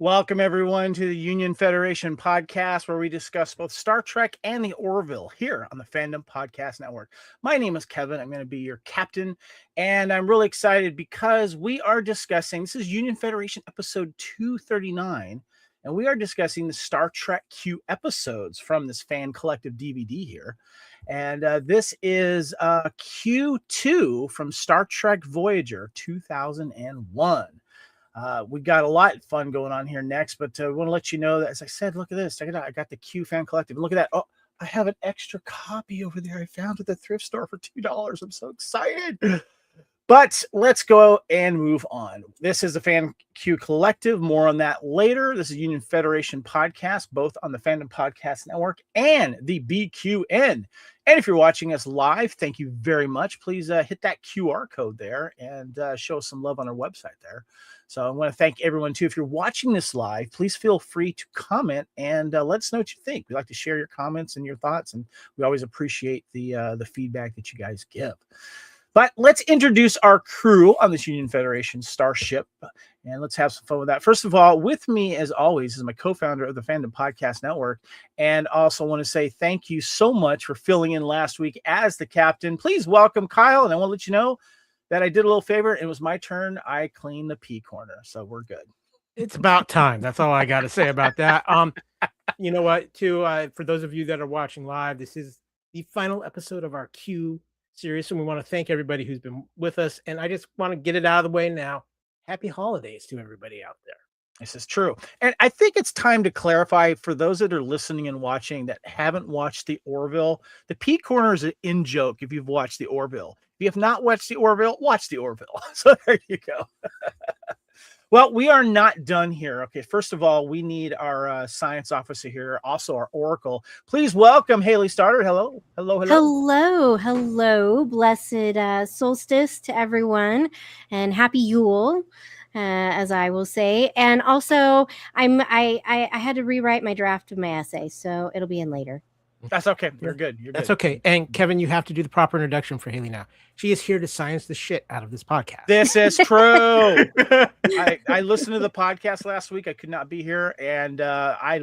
Welcome, everyone, to the Union Federation podcast, where we discuss both Star Trek and the Orville here on the Fandom Podcast Network. My name is Kevin. I'm going to be your captain, and I'm really excited because we are discussing, this is Union Federation episode 239, and we are discussing the Star Trek Q episodes from this fan collective DVD here. And this is Q2 from Star Trek Voyager 2001. We got a lot of fun going on here next, but I want to let you know that, as I said, look at this. Check it out. I got the Q Fan Collective. And look at that. Oh, I have an extra copy over there I found at the thrift store for $2. I'm so excited. But let's go and move on. This is the Fan Q Collective. More on that later. This is Union Federation podcast, both on the Fandom Podcast Network and the BQN. And if you're watching us live, thank you very much. Please hit that QR code there and show us some love on our website there. So I want to thank everyone, too. If you're watching this live, please feel free to comment and let us know what you think. We like to share your comments and your thoughts, and we always appreciate the feedback that you guys give. But let's introduce our crew on this Union Federation starship, and let's have some fun with that. First of all, with me, as always, is my co-founder of the Fandom Podcast Network, and also want to say thank you so much for filling in last week as the captain. Please welcome Kyle, and I want to let you know that I did a little favor. It was my turn. I cleaned the P corner, so we're good. It's about time. That's all I got to say about that. You know what, too, for those of you that are watching live, this is the final episode of our Q series, and we want to thank everybody who's been with us. And I just want to get it out of the way now. Happy holidays to everybody out there. This is true. And I think it's time to clarify for those that are listening and watching that haven't watched the Orville. The P corner is an in joke if you've watched the Orville. If you have not watched the Orville, watch the Orville. So there you go. Well, we are not done here. Okay, first of all, we need our science officer here, also our Oracle. Please welcome Haley Starter. Hello, hello, hello. Hello, hello. Blessed solstice to everyone, and happy Yule, as I will say. And also, I had to rewrite my draft of my essay, so it'll be in later. That's okay. You're good. That's okay. And Kevin, you have to do the proper introduction for Haley now. She is here to science the shit out of this podcast. This is true. I listened to the podcast last week. I could not be here, and I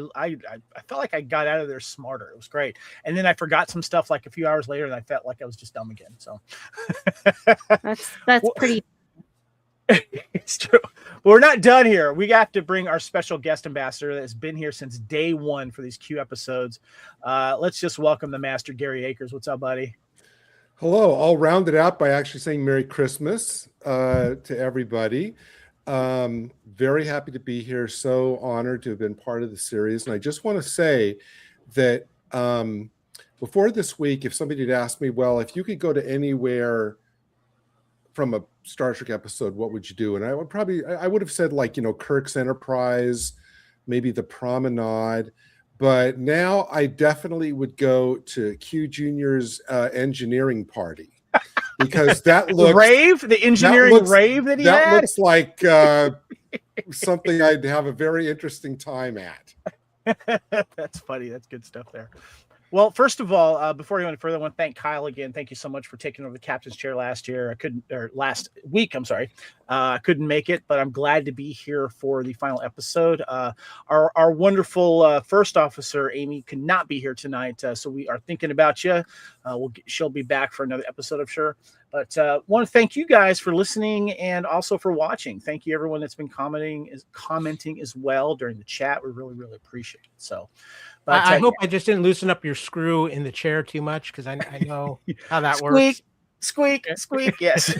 felt like I got out of there smarter. It was great. And then I forgot some stuff like a few hours later, and I felt like I was just dumb again. So that's pretty. It's true. But we're not done here. We got to bring our special guest ambassador that has been here since day one for these Q episodes. Let's just welcome the master, Gary Akers. What's up, buddy? Hello. I'll round it out by actually saying Merry Christmas to everybody. Very happy to be here. So honored to have been part of the series. And I just want to say that before this week, if somebody had asked me, well, if you could go to anywhere from a Star Trek episode, what would you do? And I would have said, like, Kirk's Enterprise, maybe the Promenade. But now I definitely would go to Q Jr.'s engineering party, because that looks the engineering rave that he had. That looks like something I'd have a very interesting time at. That's funny. That's good stuff there. Well, first of all, before we go any further, I want to thank Kyle again. Thank you so much for taking over the captain's chair last week. I'm sorry. I couldn't make it, but I'm glad to be here for the final episode. Our wonderful first officer, Amy, could not be here tonight. So we are thinking about you. She'll be back for another episode, I'm sure. But want to thank you guys for listening and also for watching. Thank you, everyone that's been commenting as well during the chat. We really, really appreciate it. So, but I hope I just didn't loosen up your screw in the chair too much, because I know how that works. Squeak, yes.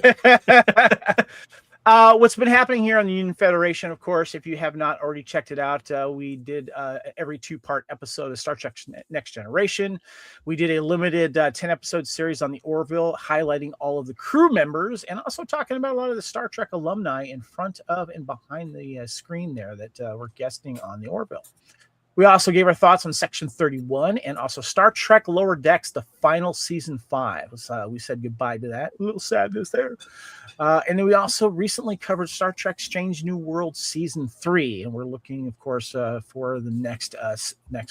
What's been happening here on the Union Federation, of course, if you have not already checked it out, we did every 2-part episode of Star Trek Next Generation. We did a limited 10-episode series on the Orville, highlighting all of the crew members and also talking about a lot of the Star Trek alumni in front of and behind the screen there that were guesting on the Orville. We also gave our thoughts on Section 31 and also Star Trek Lower Decks, the final season 5. We said goodbye to that. A little sadness there. And then we also recently covered Star Trek Strange New World season 3. And we're looking, of course, for the next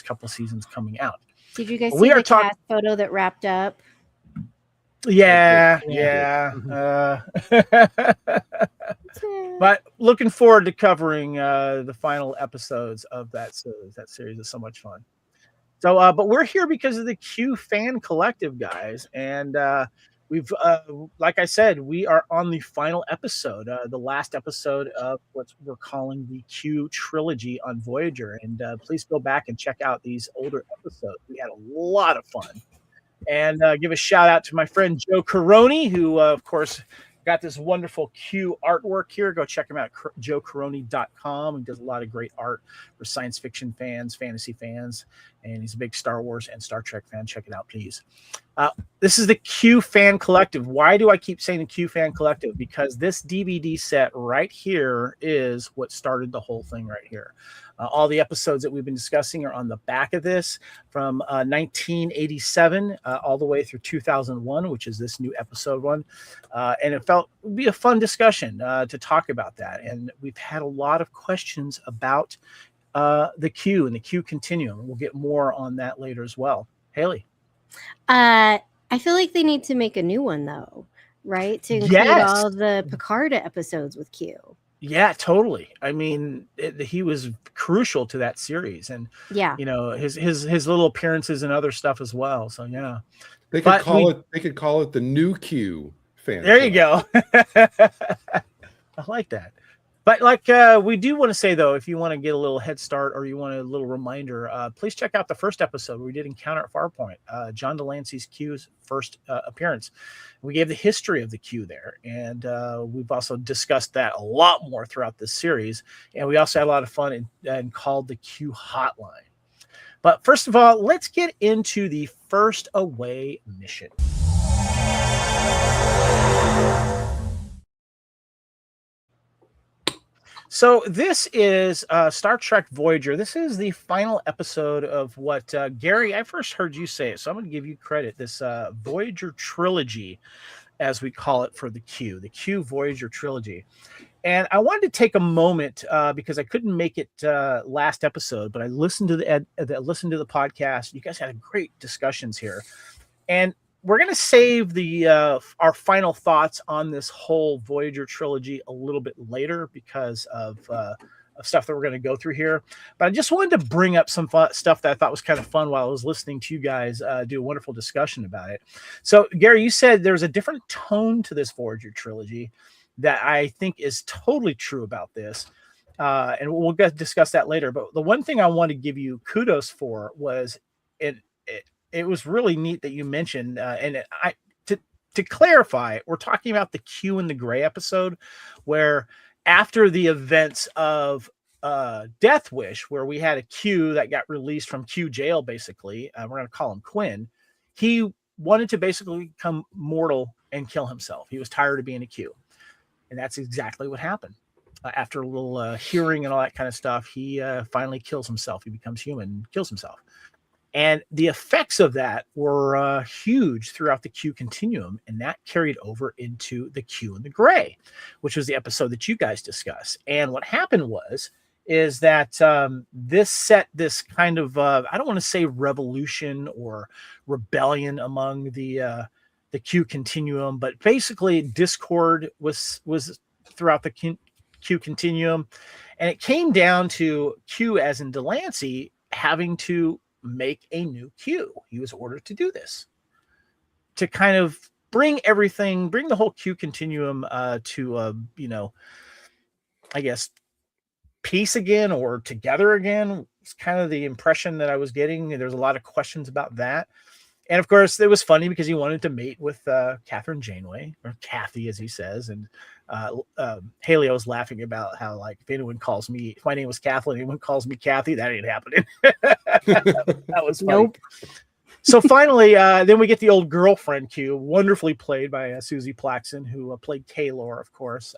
couple seasons coming out. Did you guys see the cast photo that wrapped up? Yeah. But looking forward to covering the final episodes of that series. That series is so much fun. So, but we're here because of the Q fan collective, guys, and we've, like I said, we are on the final episode, the last episode of what we're calling the Q trilogy on Voyager. And please go back and check out these older episodes. We had a lot of fun. And give a shout out to my friend Joe Caroni, who, of course, got this wonderful Q artwork here. Go check him out at joecaroni.com. He does a lot of great art for science fiction fans, fantasy fans, and he's a big Star Wars and Star Trek fan. Check it out, please. This is the Q Fan Collective. Why do I keep saying the Q Fan Collective? Because this DVD set right here is what started the whole thing right here. All the episodes that we've been discussing are on the back of this from 1987 all the way through 2001, which is this new episode one. And it would be a fun discussion to talk about that. And we've had a lot of questions about the Q and the Q continuum. We'll get more on that later as well. Haley. I feel like they need to make a new one, though, right? To include all the Picard episodes with Q. Yeah, totally. I mean, he was crucial to that series, and yeah, you know, his little appearances and other stuff as well. So yeah, they could call it the new Q fan. There you go. I like that. But like we do want to say, though, if you want to get a little head start or you want a little reminder, please check out the first episode where we did Encounter at Farpoint, John de Lancie's Q's first appearance. We gave the history of the Q there, and we've also discussed that a lot more throughout this series. And we also had a lot of fun and called the Q Hotline. But first of all, let's get into the first away mission. So this is Star Trek Voyager. This is the final episode of what, Gary, I first heard you say it, so I'm going to give you credit. This Voyager trilogy, as we call it for the Q Voyager trilogy. And I wanted to take a moment because I couldn't make it last episode, but I listened to the podcast. You guys had great discussions here. And we're going to save the our final thoughts on this whole Voyager trilogy a little bit later because of stuff that we're going to go through here. But I just wanted to bring up some stuff that I thought was kind of fun while I was listening to you guys do a wonderful discussion about it. So, Gary, you said there's a different tone to this Voyager trilogy that I think is totally true about this. And we'll discuss that later. But the one thing I want to give you kudos for was it was really neat that you mentioned, to clarify, we're talking about the Q and the Gray episode, where after the events of Death Wish, where we had a Q that got released from Q jail, basically, we're going to call him Quinn. He wanted to basically become mortal and kill himself. He was tired of being a Q. And that's exactly what happened. After a little hearing and all that kind of stuff, he finally kills himself. He becomes human and kills himself. And the effects of that were huge throughout the Q continuum, and that carried over into the Q and the Gray, which was the episode that you guys discussed. And what happened is that this set this kind of, I don't want to say revolution or rebellion among the Q continuum, but basically discord was throughout the Q continuum, and it came down to Q, as in de Lancie, having to make a new Q. He was ordered to do this to kind of bring the whole Q continuum to I guess peace again or together again. It's kind of the impression that I was getting. There's a lot of questions about that. And of course, it was funny because he wanted to mate with Catherine Janeway, or Kathy, as he says. And Haley was laughing about how, like, if my name was Kathleen, anyone calls me Kathy, that ain't happening. That was funny. Nope. So finally, then we get the old girlfriend Q, wonderfully played by Susie Plaxton, who played Kaylor, of course,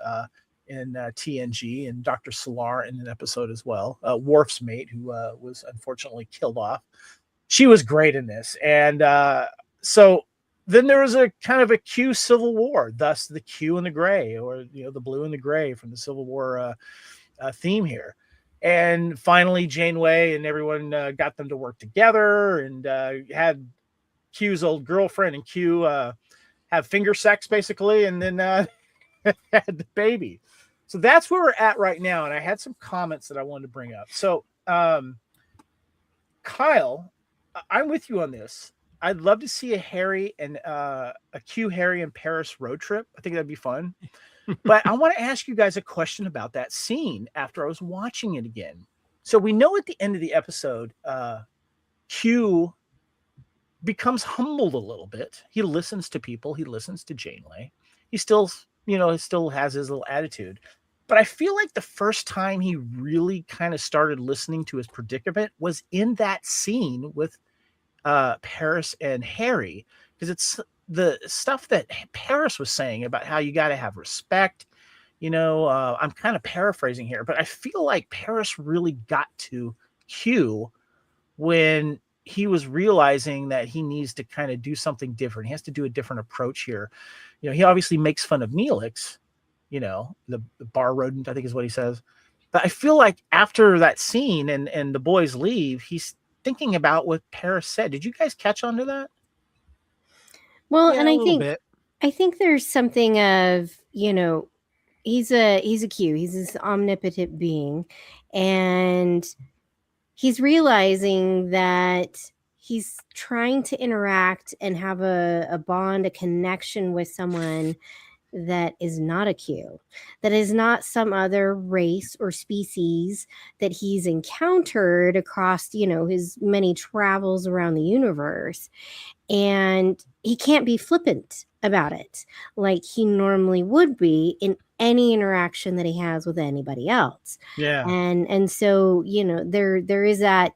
in TNG, and Dr. Solar in an episode as well. Worf's mate, who was unfortunately killed off. She was great in this. And so then there was a kind of a Q civil war, thus the Q and the Gray, or the blue and the gray from the Civil War theme here. And finally, Janeway and everyone got them to work together, and had Q's old girlfriend and Q have finger sex, basically, and then had the baby. So that's where we're at right now. And I had some comments that I wanted to bring up. So, Kyle, I'm with you on this. I'd love to see a Q, Harry, and Paris road trip. I think that'd be fun. But I want to ask you guys a question about that scene after I was watching it again. So we know at the end of the episode, Q becomes humbled a little bit. He listens to people. He listens to Janeway. He still, still has his little attitude. But I feel like the first time he really kind of started listening to his predicament was in that scene with Paris and Harry, because it's the stuff that Paris was saying about how you got to have respect. I'm kind of paraphrasing here, but I feel like Paris really got to Q when he was realizing that he needs to kind of do something different. He has to do a different approach here. He obviously makes fun of Neelix, the bar rodent, I think is what he says. But I feel like after that scene and the boys leave, he's thinking about what Paris said. Did you guys catch on to that? Well, Yeah, and I think there's something of, he's a Q, he's this omnipotent being, and he's realizing that he's trying to interact and have a bond, a connection with someone that is not a Q, that is not some other race or species that he's encountered across, his many travels around the universe. And he can't be flippant about it like he normally would be in any interaction that he has with anybody else. Yeah. And so, there is that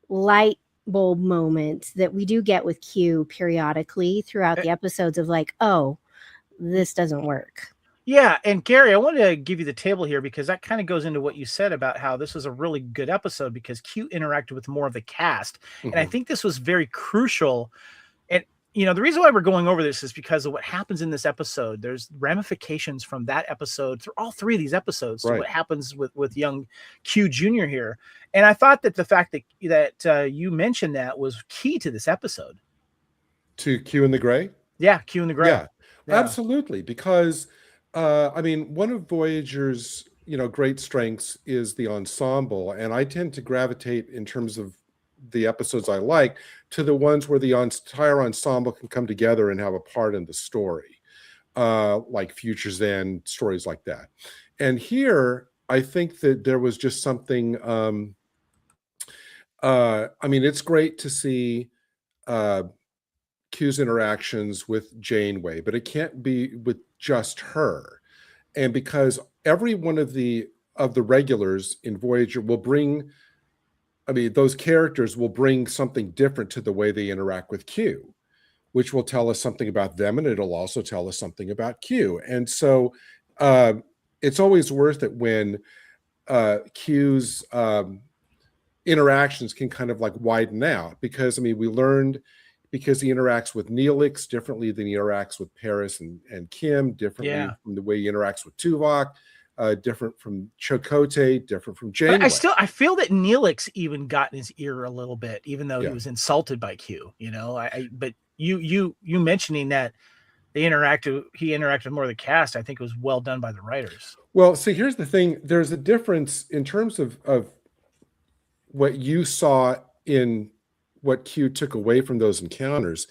light bulb moment that we do get with Q periodically throughout the episodes of like, oh, this doesn't work. Yeah. And Gary, I wanted to give you the table here because that kind of goes into what you said about how this was a really good episode because Q interacted with more of the cast. Mm-hmm. And I think this was very crucial. And, the reason why we're going over this is because of what happens in this episode. There's ramifications from that episode through all three of these episodes to what happens with young Q Jr. here. And I thought that the fact that you mentioned that was key to this episode. To Q in the Gray? Yeah, Q in the Gray. Yeah. Absolutely, because one of Voyager's great strengths is the ensemble, and I tend to gravitate in terms of the episodes I like to the ones where the entire ensemble can come together and have a part in the story, like Future's End, stories like that. And here, I think that there was just something. It's great to see Q's interactions with Janeway, but it can't be with just her. And because every one of the regulars in Voyager will bring, those characters will bring something different to the way they interact with Q, which will tell us something about them, and it'll also tell us something about Q. And so it's always worth it when Q's interactions can kind of like widen out, because we learned, because he interacts with Neelix differently than he interacts with Paris and Kim, differently from the way he interacts with Tuvok, different from Chakotay, different from Janeway. But I feel that Neelix even got in his ear a little bit, even though he was insulted by Q. But you mentioning that he interacted more with the cast, I think it was well done by the writers. Well, see, here's the thing: there's a difference in terms of what you saw in what Q took away from those encounters,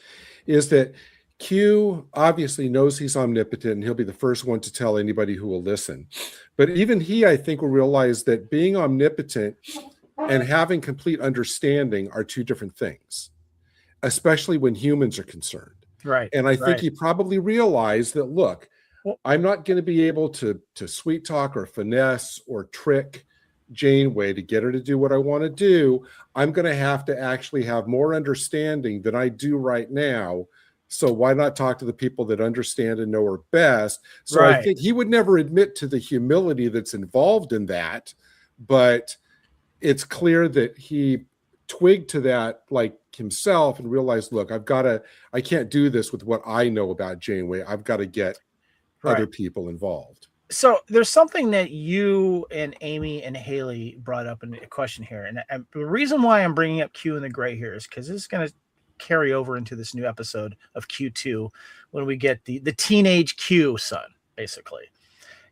is that Q obviously knows he's omnipotent and he'll be the first one to tell anybody who will listen. But even he, I think, will realize that being omnipotent and having complete understanding are two different things, especially when humans are concerned. Right. And I think he probably realized that, look, I'm not going to be able to sweet talk or finesse or trick Janeway to get her to do what I want to do. I'm going to have to actually have more understanding than I do right now. So why not talk to the people that understand and know her best? So I think he would never admit to the humility that's involved in that, but it's clear that he twigged to that like himself and realized, look, I can't do this with what I know about Janeway. I've got to get other people involved. So there's something that you and Amy and Haley brought up in a question here. And the reason why I'm bringing up Q in the Gray here is because this is going to carry over into this new episode of Q2 when we get the teenage Q son, basically.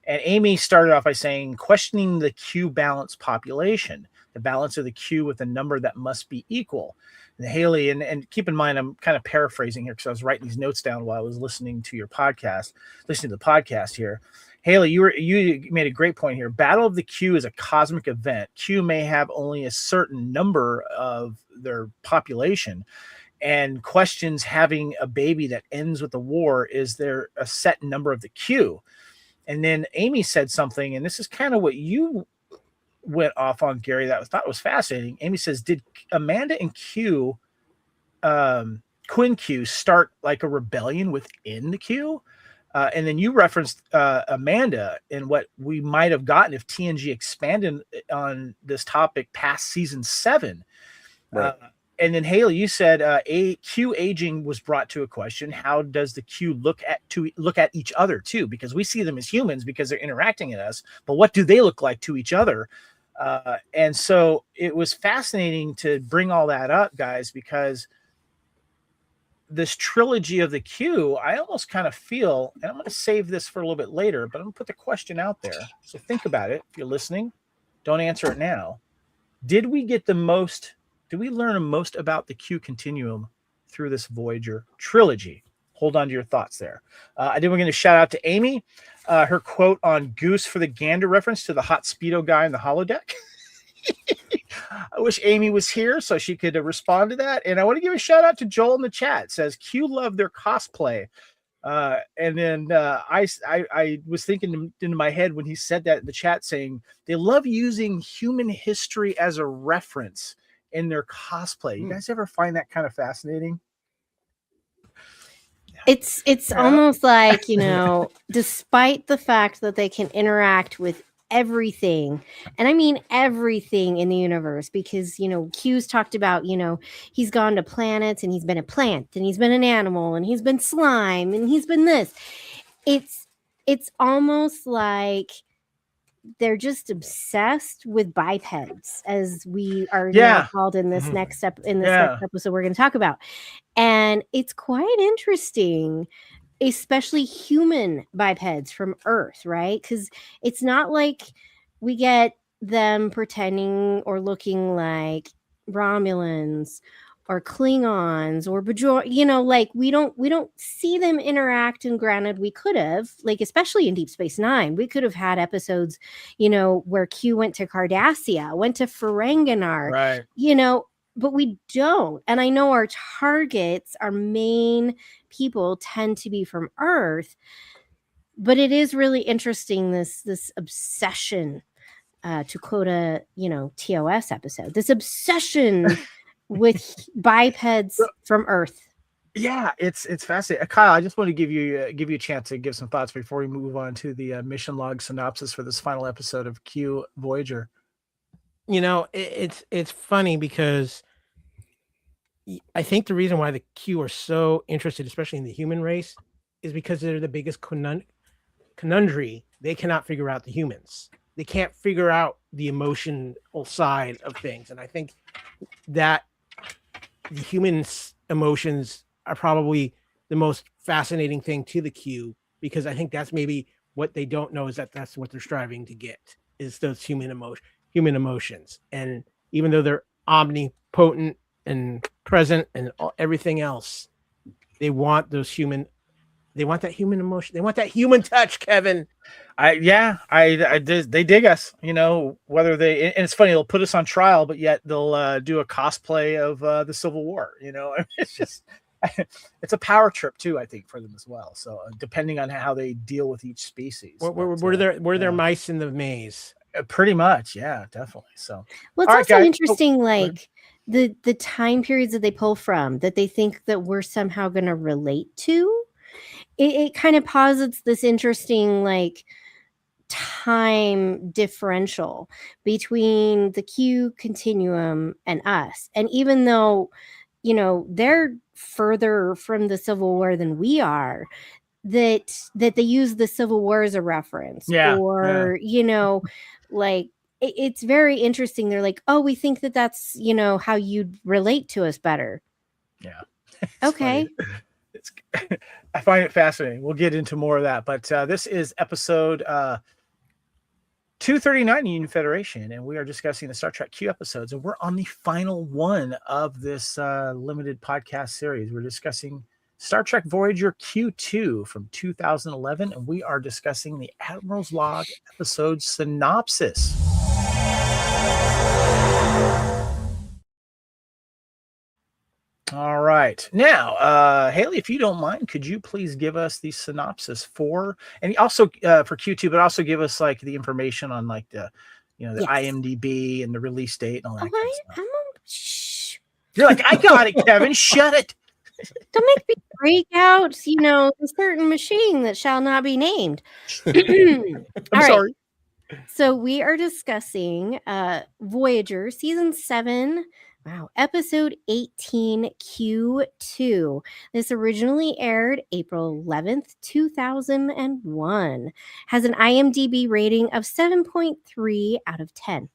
And Amy started off by saying, questioning the Q balance population, the balance of the Q with a number that must be equal. And Haley, and keep in mind, I'm kind of paraphrasing here because I was writing these notes down while I was listening to the podcast here. Haley, you made a great point here. Battle of the Q is a cosmic event. Q may have only a certain number of their population, and questions having a baby that ends with a war. Is there a set number of the Q? And then Amy said something, and this is kind of what you went off on, Gary, that I thought was fascinating. Amy says, did Amanda and Q, Quinn Q, start like a rebellion within the Q? And then you referenced Amanda and what we might have gotten if TNG expanded on this topic past season 7. Right. And then Haley, you said Q aging was brought to a question. How does the Q look at each other too? Because we see them as humans because they're interacting with us, but what do they look like to each other? And so it was fascinating to bring all that up, guys, because this trilogy of the Q, I almost kind of feel, and I'm going to save this for a little bit later, but I'm going to put the question out there. So think about it. If you're listening, don't answer it now. Did we learn the most about the Q continuum through this Voyager trilogy? Hold on to your thoughts there. I think we're going to shout out to Amy. Her quote on Goose for the Gander reference to the hot Speedo guy in the holodeck. I wish Amy was here so she could respond to that. And I want to give a shout out to Joel in the chat. It says Q loved their cosplay. And then I was thinking in my head when he said that in the chat, saying they love using human history as a reference in their cosplay. You guys ever find that kind of fascinating? It's almost like, despite the fact that they can interact with everything, and I mean everything in the universe, because Q's talked about, he's gone to planets and he's been a plant and he's been an animal and he's been slime and he's been this. It's almost like they're just obsessed with bipeds, as we are now called in this next next episode we're going to talk about. And it's quite interesting, especially human bipeds from Earth, right? Because it's not like we get them pretending or looking like Romulans or Klingons or Bajor, like we don't see them interact. And granted, we could have, like, especially in Deep Space Nine, we could have had episodes, where Q went to Cardassia, went to Ferenginar, right? But we don't. And I know our targets, our main people, tend to be from Earth, but it is really interesting, this obsession, to quote a TOS episode, this obsession with bipeds from Earth. Yeah, it's fascinating. Kyle, I just want to give you a chance to give some thoughts before we move on to the mission log synopsis for this final episode of Q Voyager. It's funny because I think the reason why the Q are so interested, especially in the human race, is because they're the biggest conundrum. They cannot figure out the humans. They can't figure out the emotional side of things. And I think that the humans' emotions are probably the most fascinating thing to the Q, because I think that's maybe what they don't know, is that that's what they're striving to get, is those human emotions. And even though they're omnipotent and present and everything else, they want that human emotion. They want that human touch, Kevin. They dig us, whether and it's funny, they'll put us on trial, but yet they'll do a cosplay of the Civil War. It's just, it's a power trip too, I think, for them as well. So depending on how they deal with each species. Were there mice in the maze? Pretty much. Yeah, definitely. So, well, it's also interesting, like the time periods that they pull from, that they think that we're somehow going to relate to. It kind of posits this interesting, like, time differential between the Q continuum and us. And even though, they're further from the Civil War than we are, that they use the Civil War as a reference. Like, it's very interesting. They're like, oh, we think that that's, how you'd relate to us better. Yeah. Okay. It's, I find it fascinating. We'll get into more of that, but this is episode 239 Union Federation, and we are discussing the Star Trek Q episodes, and we're on the final one of this limited podcast series. We're discussing Star Trek Voyager Q2 from 2011, and we are discussing the Admiral's Log episode synopsis. All right. Now, Haley, if you don't mind, could you please give us the synopsis for, and also for Q2, but also give us like the information on like the, the Yes. IMDb and the release date and all that kind of stuff. Shh. You're like, I got it, Kevin. Shut it. Don't make me break out, a certain machine that shall not be named. I'm All right. sorry. So we are discussing Voyager season 7. Wow, episode 18 Q2. This originally aired April 11th, 2001. Has an IMDb rating of 7.3 out of 10.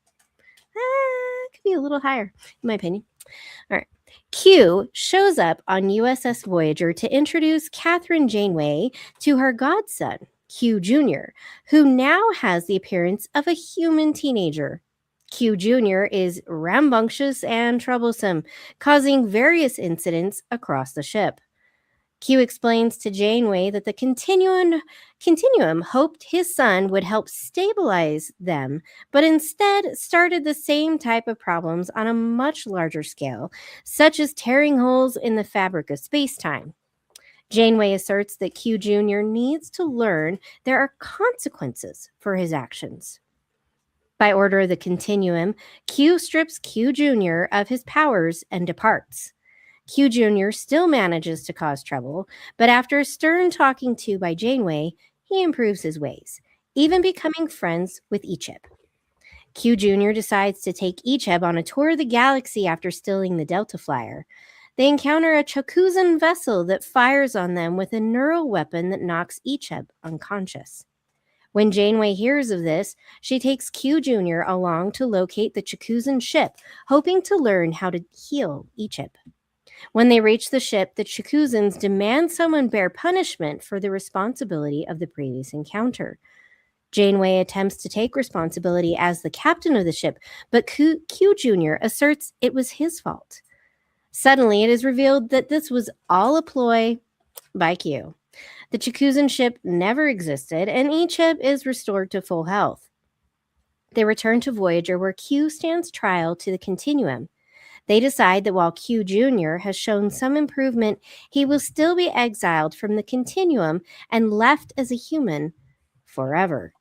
Could be a little higher, in my opinion. All right. Q shows up on USS Voyager to introduce Catherine Janeway to her godson, Q Jr., who now has the appearance of a human teenager. Q Jr. is rambunctious and troublesome, causing various incidents across the ship. Q explains to Janeway that the Continuum hoped his son would help stabilize them, but instead started the same type of problems on a much larger scale, such as tearing holes in the fabric of space-time. Janeway asserts that Q Jr. needs to learn there are consequences for his actions. By order of the Continuum, Q strips Q Jr. of his powers and departs. Q Jr. still manages to cause trouble, but after a stern talking to by Janeway, he improves his ways, even becoming friends with Icheb. Q Jr. decides to take Icheb on a tour of the galaxy after stealing the Delta Flyer. They encounter a Chakuzan vessel that fires on them with a neural weapon that knocks Icheb unconscious. When Janeway hears of this, she takes Q Jr. along to locate the Chakuzan ship, hoping to learn how to heal Icheb. When they reach the ship, the Chakuzans demand someone bear punishment for the responsibility of the previous encounter. Janeway attempts to take responsibility as the captain of the ship, but Q Jr. asserts it was his fault. Suddenly, it is revealed that this was all a ploy by Q. The Chakuzan ship never existed, and Icheb is restored to full health. They return to Voyager, where Q stands trial to the Continuum. They decide that while Q Jr. has shown some improvement, he will still be exiled from the Continuum and left as a human forever.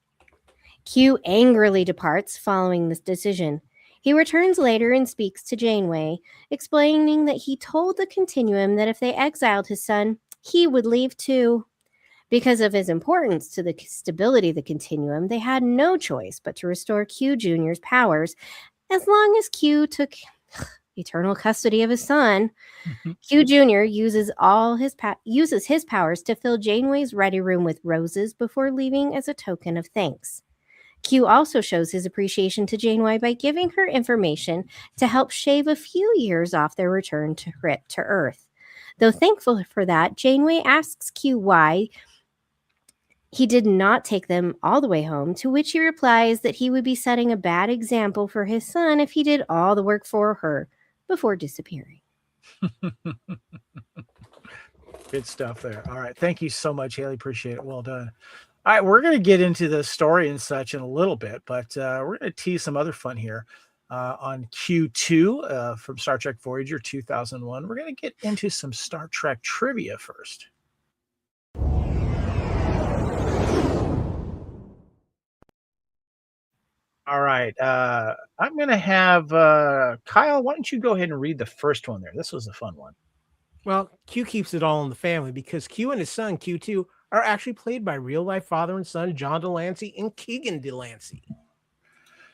Q angrily departs following this decision. He returns later and speaks to Janeway, explaining that he told the Continuum that if they exiled his son, he would leave too. Because of his importance to the stability of the Continuum, they had no choice but to restore Q Jr.'s powers as long as Q took eternal custody of his son. Q Jr. uses his powers to fill Janeway's ready room with roses before leaving as a token of thanks. Q also shows his appreciation to Janeway by giving her information to help shave a few years off their return to Earth. Though thankful for that, Janeway asks Q why he did not take them all the way home, to which he replies that he would be setting a bad example for his son if he did all the work for her before disappearing. Good stuff there. All right. Thank you so much, Haley. Appreciate it. Well done. All right. We're going to get into the story and such in a little bit, but we're going to tease some other fun here on Q2 from Star Trek Voyager 2001. We're going to get into some Star Trek trivia first. All right. I'm going to have Kyle, why don't you go ahead and read the first one there? This was a fun one. Well, Q keeps it all in the family because Q and his son, Q2, are actually played by real-life father and son John de Lancie and Keegan de Lancie.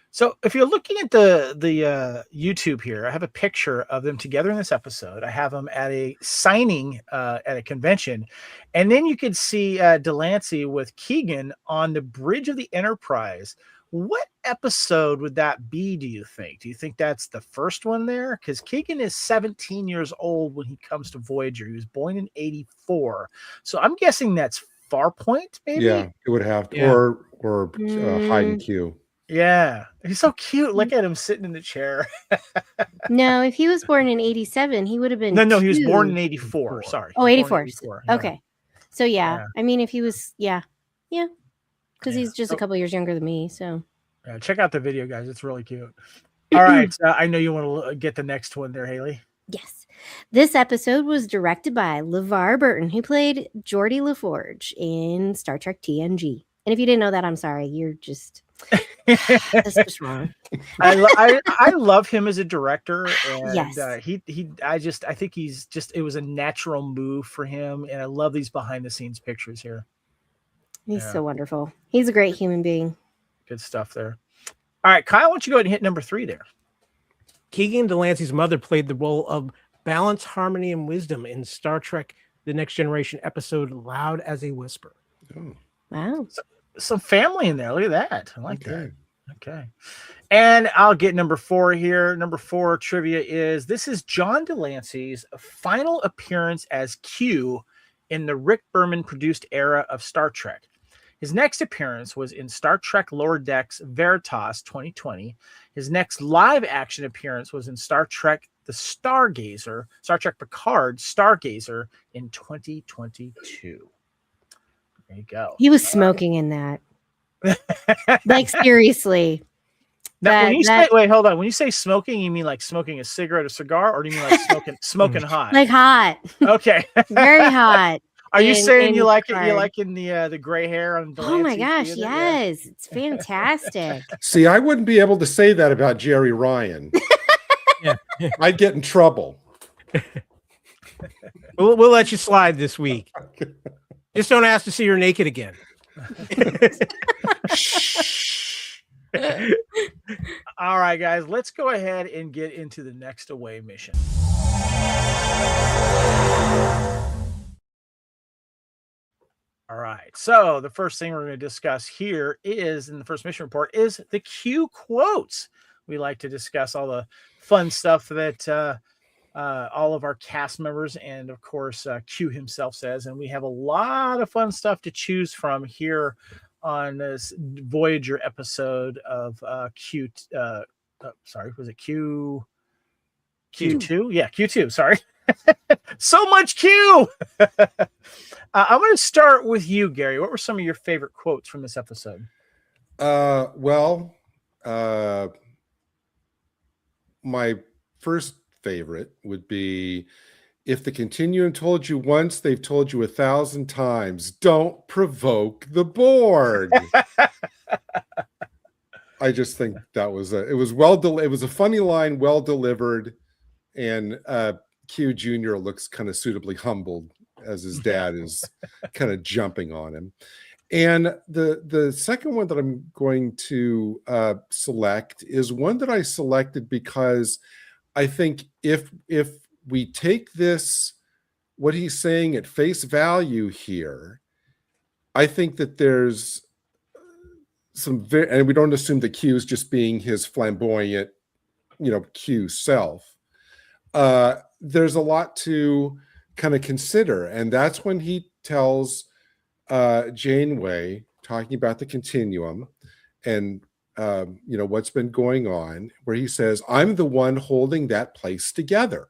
So if you're looking at the YouTube here, I have a picture of them together in this episode. I have them at a signing at a convention. And then you could see de Lancie with Keegan on the bridge of the Enterprise What episode would that be, do you think? Do you think that's the first one there? Because Keegan is 17 years old when he comes to Voyager. He was born in 84. So I'm guessing that's Farpoint, maybe? Yeah, it would have to, Yeah. or Hide and Q. Yeah. He's so cute. Look at him sitting in the chair. No, if he was born in 87, he would have been No, he was born in 2. 84. Sorry. Oh, He was born 84. in 84. Yeah. Okay. So yeah. Yeah. I mean, if he was, yeah. Because Yeah. he's just a couple years younger than me. So Yeah, check out the video, guys. It's really cute. All right. I know you want to get the next one there, Haley. yes. This episode was directed by LeVar Burton, who played Geordi LaForge in Star Trek TNG. And if you didn't know that, I'm sorry. You're just that's just wrong. I love him as a director, and Yes. I think it was a natural move for him, and I love these behind the scenes pictures here. He's Yeah. so wonderful. He's a great human being. Good stuff there. All right, Kyle, why don't you go ahead and hit number 3 there? Keegan de Lancie's mother played the role of balance, harmony, and wisdom in Star Trek The Next Generation episode Loud as a Whisper. Oh, Wow. Some family in there. Look at that. I like okay. that. Okay. And I'll get number 4 here. Number 4 trivia is this is John de Lancie's final appearance as Q in the Rick Berman produced era of Star Trek. His next appearance was in Star Trek Lower Decks Veritas 2020. His next live action appearance was in Star Trek The Stargazer, Star Trek Picard Stargazer in 2022. There you go. He was smoking in that. Like seriously. Now, when That- you that- say, wait, hold on. When you say smoking, you mean like smoking a cigarette or cigar, or do you mean like smoking hot? Like hot. Okay. Very hot. Are you in- saying in you like it? Picard. You like in the gray hair on Oh my Delancey gosh, Theater? Yeah. yes. It's fantastic. See, I wouldn't be able to say that about Jerry Ryan. Yeah. I'd get in trouble. We'll let you slide this week. Just don't ask to see her naked again. All right, guys, let's go ahead and get into the next away mission. All right, so the first thing we're going to discuss here is in the first mission report is the Q quotes. We like to discuss all the fun stuff that all of our cast members and of course Q himself says, and we have a lot of fun stuff to choose from here on this Voyager episode of Q. Sorry, was it Q? Q2? Yeah, Q2. Sorry. So much Q. I'm going to start with you, Gary. What were some of your favorite quotes from this episode? Well, my first favorite would be, if the continuum told you once, they've told you 1,000 times, don't provoke the Borg. I just think that was it was a funny line, well delivered, and Q Jr. looks kind of suitably humbled as his dad is kind of jumping on him. And the second one that I'm going to select is one that I selected because I think if we take this, what he's saying at face value here, I think that there's some and we don't assume that Q is just being his flamboyant, Q self. There's a lot to kind of consider, and that's when he tells Janeway, talking about the continuum and what's been going on, where he says, I'm the one holding that place together.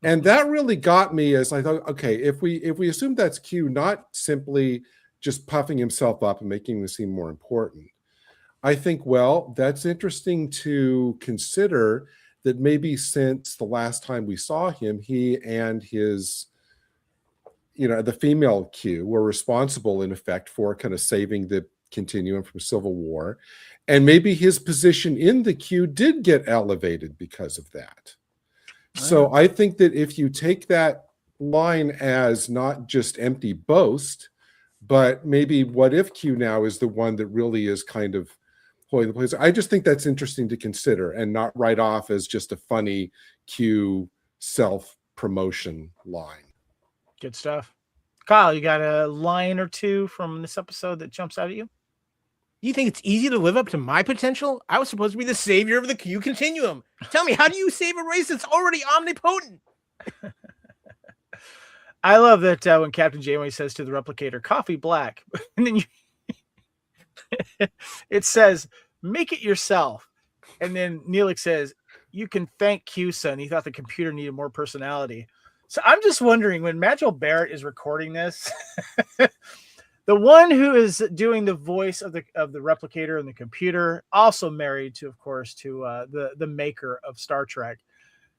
And that really got me, as I thought, okay, if we assume that's Q not simply just puffing himself up and making him seem more important, I think, well, that's interesting to consider that maybe since the last time we saw him, he and his the female Q were responsible, in effect, for kind of saving the continuum from civil war. And maybe his position in the Q did get elevated because of that. So I think that if you take that line as not just empty boast, but maybe what if Q now is the one that really is kind of holding the place, I just think that's interesting to consider and not write off as just a funny Q self-promotion line. Good stuff. Kyle, you got a line or two from this episode that jumps out at you? Do you think it's easy to live up to my potential? I was supposed to be the savior of the Q continuum. Tell me, how do you save a race that's already omnipotent? I love that when Captain Janeway says to the replicator, "Coffee black," and then it says, "Make it yourself." And then Neelix says, "You can thank Q, son. He thought the computer needed more personality." So I'm just wondering, when Majel Barrett is recording this, the one who is doing the voice of the replicator and the computer, also married to, of course, to the maker of Star Trek.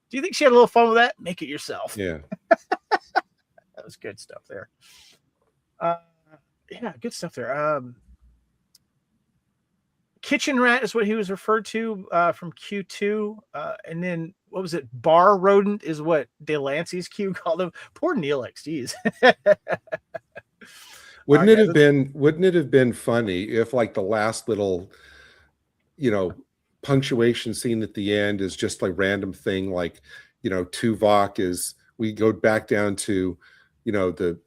Do you think she had a little fun with that? Make it yourself. Yeah. That was good stuff there. Yeah, good stuff there. Kitchen rat is what he was referred to from Q2. And then, what was it? Bar rodent is what de Lancie's Q called him. Poor Neelix, geez. Wouldn't it have been funny if, like, the last little, punctuation scene at the end is just like random thing, like, Tuvok is, we go back down to, to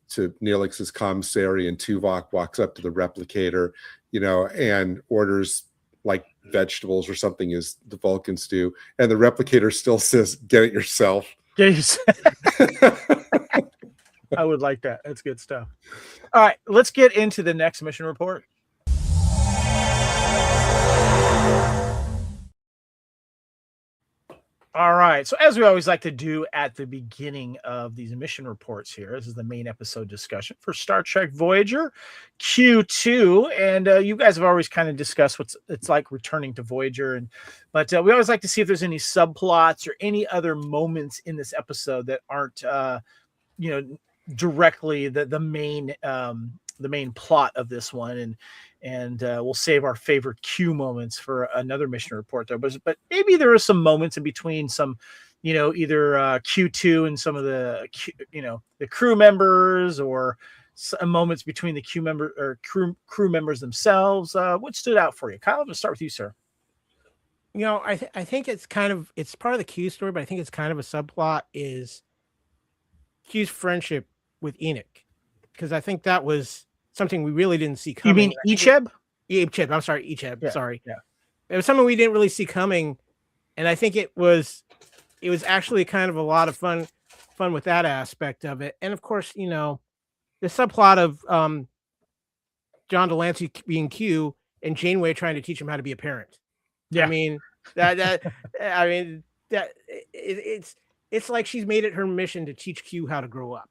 Neelix's commissary, and Tuvok walks up to the replicator, and orders like vegetables or something as the Vulcans do, and the replicator still says, "Get it yourself." Yes. I would like that. That's good stuff. All right, let's get into the next mission report. All right. So, as we always like to do at the beginning of these mission reports here, this is the main episode discussion for Star Trek Voyager Q2. And you guys have always kind of discussed what it's like returning to Voyager. But we always like to see if there's any subplots or any other moments in this episode that aren't, directly the main plot of this one. And we'll save our favorite Q moments for another mission report there. But maybe there are some moments in between, some, either Q2 and some of the, the crew members, or some moments between the Q member or crew members themselves. What stood out for you, Kyle? Let's start with you, sir. I think it's part of the Q story, but I think it's kind of a subplot is Q's friendship with Enoch, because I think that was something we really didn't see coming. You mean Icheb? Icheb. I'm sorry, Icheb. Yeah, sorry. Yeah. It was something we didn't really see coming, and I think it was actually kind of a lot of fun with that aspect of it. And of course, the subplot of John de Lancie being Q and Janeway trying to teach him how to be a parent. Yeah. I mean it's like she's made it her mission to teach Q how to grow up.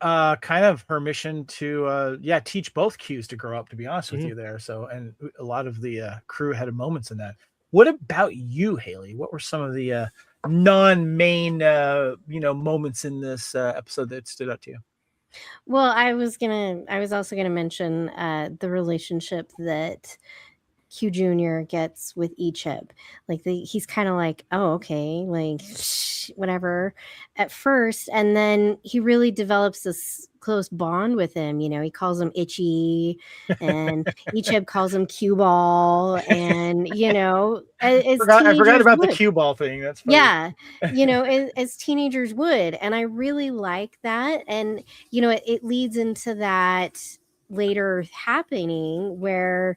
Kind of her mission to teach both Qs to grow up, to be honest with you there. So, and a lot of the crew had moments in that. What about you, Haley? What were some of the non-main moments in this episode that stood out to you? Well, I was also gonna mention the relationship that Q Jr. gets with Icheb. Like he's kind of like, oh, okay, like whatever at first, and then he really develops this close bond with him. He calls him Itchy, and Icheb calls him Q Ball, and I forgot about the Q Ball thing. That's funny. Yeah, as teenagers would, and I really like that, and it leads into that later happening where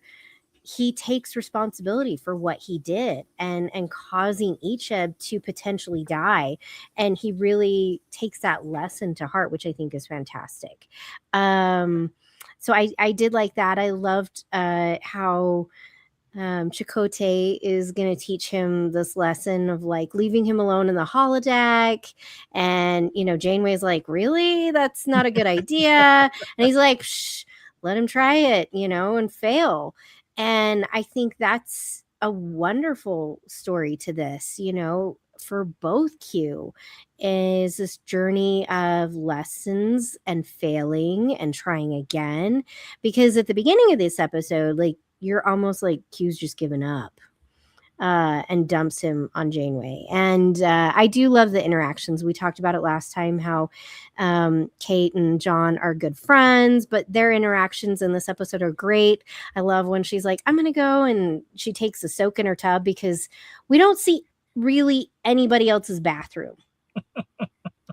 he takes responsibility for what he did and causing Icheb to potentially die. And he really takes that lesson to heart, which I think is fantastic. So I did like that. I loved how Chakotay is going to teach him this lesson of like leaving him alone in the holodeck. And, Janeway's like, really? That's not a good idea. And he's like, shh, let him try it, and fail. And I think that's a wonderful story to this, for both Q, is this journey of lessons and failing and trying again. Because at the beginning of this episode, like, you're almost like Q's just given up and dumps him on Janeway. And I do love the interactions. We talked about it last time, how Kate and John are good friends, but their interactions in this episode are great. I love when she's like, I'm going to go, and she takes a soak in her tub because we don't see really anybody else's bathroom.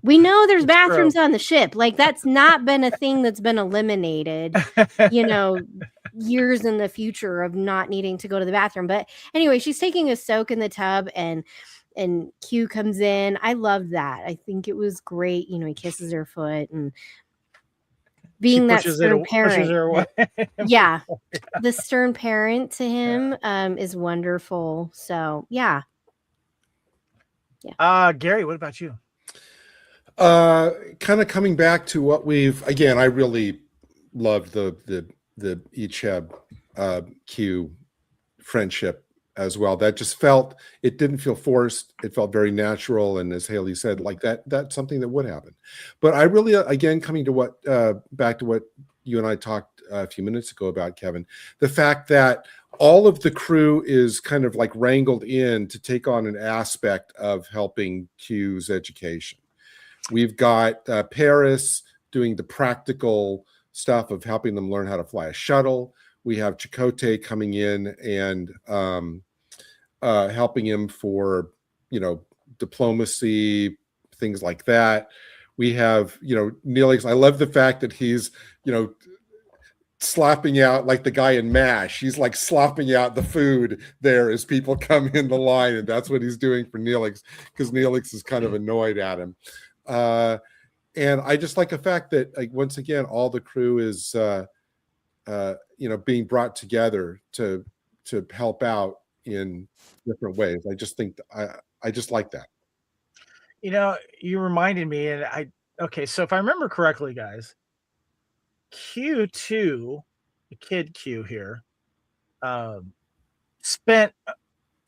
We know there's bathrooms on the ship. Like, that's not been a thing that's been eliminated, years in the future of not needing to go to the bathroom. But anyway, she's taking a soak in the tub and Q comes in. I love that. I think it was great. You know, he kisses her foot and being that stern parent. Yeah. The stern parent to him is wonderful. So yeah. Gary, what about you? Kind of coming back to what I really loved the Icheb Q friendship as well. That just it didn't feel forced. It felt very natural. And as Haley said, like that's something that would happen. But I really, again, coming to back to what you and I talked a few minutes ago about, Kevin, the fact that all of the crew is kind of like wrangled in to take on an aspect of helping Q's education. We've got Paris doing the practical stuff of helping them learn how to fly a shuttle. We have Chakotay coming in and helping him for, diplomacy, things like that. We have, Neelix. I love the fact that he's, slopping out like the guy in MASH. He's like slopping out the food there as people come in the line, and that's what he's doing for Neelix, because Neelix is kind of annoyed at him. And I just like the fact that, like, once again, all the crew is, being brought together to help out in different ways. I just think I just like that. You reminded me, and so if I remember correctly, guys, Q2, the kid Q here, spent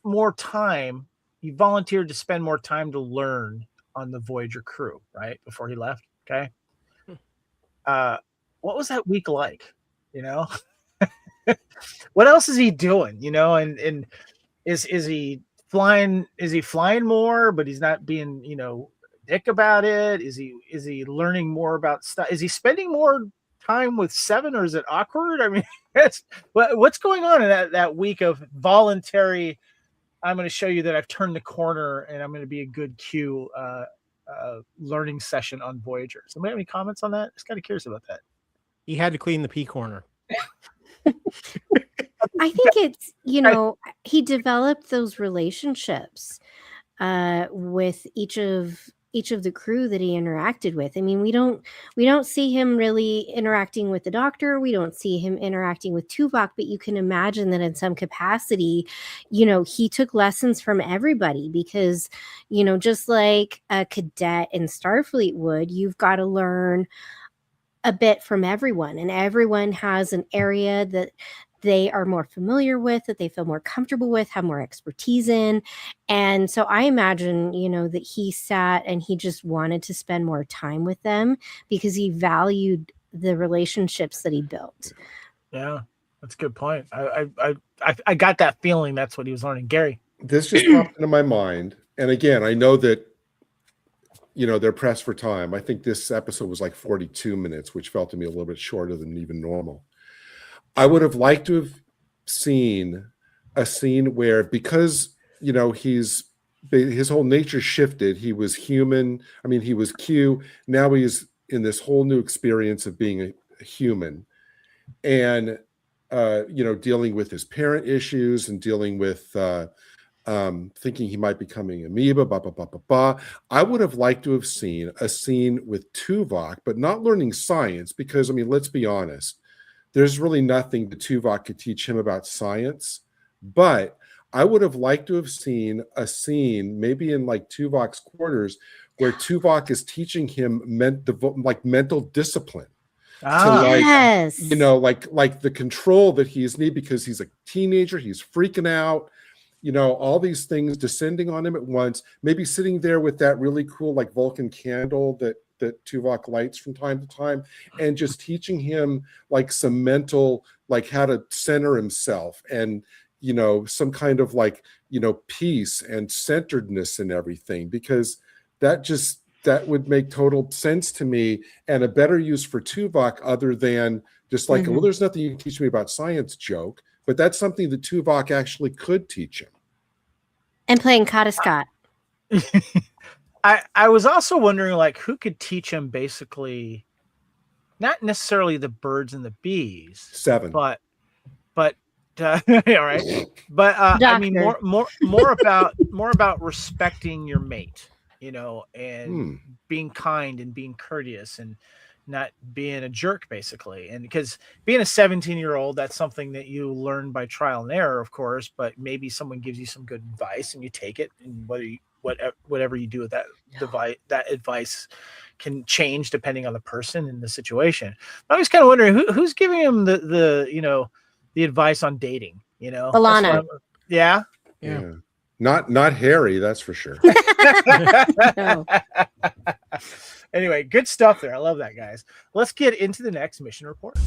more time. He volunteered to spend more time to learn on the Voyager crew, right, before he left. Okay. What was that week like? What else is he doing? And is he flying? Is he flying more? But he's not being, dick about it. Is he learning more about stuff? Is he spending more time with Seven, or is it awkward? I mean, what's going on in that week of voluntary? I'm going to show you that I've turned the corner and I'm going to be a good Q learning session on Voyager. Somebody have any comments on that? I'm just kind of curious about that. He had to clean the pee corner. I think it's, he developed those relationships with each of the crew that he interacted with. I mean, we don't see him really interacting with the Doctor. We don't see him interacting with Tuvok, but you can imagine that in some capacity, he took lessons from everybody, because, just like a cadet in Starfleet would, you've got to learn a bit from everyone, and everyone has an area that they are more familiar with, that they feel more comfortable with, have more expertise in. And so I imagine, that he sat and he just wanted to spend more time with them because he valued the relationships that he built. Yeah, that's a good point. I got that feeling that's what he was learning. Gary? This just popped into my mind. And again, I know that, they're pressed for time. I think this episode was like 42 minutes, which felt to me a little bit shorter than even normal. I would have liked to have seen a scene where, because, his whole nature shifted. He was human. I mean, he was Q. Now he's in this whole new experience of being a human, and, dealing with his parent issues and dealing with thinking he might be becoming amoeba, I would have liked to have seen a scene with Tuvok, but not learning science, because, I mean, let's be honest. There's really nothing that Tuvok could teach him about science, but I would have liked to have seen a scene, maybe in like Tuvok's quarters, where Tuvok is teaching him mental discipline. Yes. Like the control that he's need, because he's a teenager, he's freaking out, all these things descending on him at once, maybe sitting there with that really cool like Vulcan candle that Tuvok lights from time to time, and just teaching him like some mental, like how to center himself, and, some kind of like, peace and centeredness and everything, because that would make total sense to me, and a better use for Tuvok, other than just like, well, there's nothing you can teach me about science joke, but that's something that Tuvok actually could teach him. And playing Kata Scott. I was also wondering, like, who could teach him basically, not necessarily the birds and the bees, Seven, but but all right. But I mean, Doctor. more about respecting your mate, you know, and being kind and being courteous and not being a jerk, basically. And because being a 17-year-old, that's something that you learn by trial and error, of course. But maybe someone gives you some good advice and you take it, and whatever you do with that that advice can change depending on the person and the situation. I was kind of wondering who's giving him the advice on dating, you know? Alana. Yeah. Not Harry, that's for sure. No. Anyway, good stuff there. I love that, guys. Let's get into the next mission report.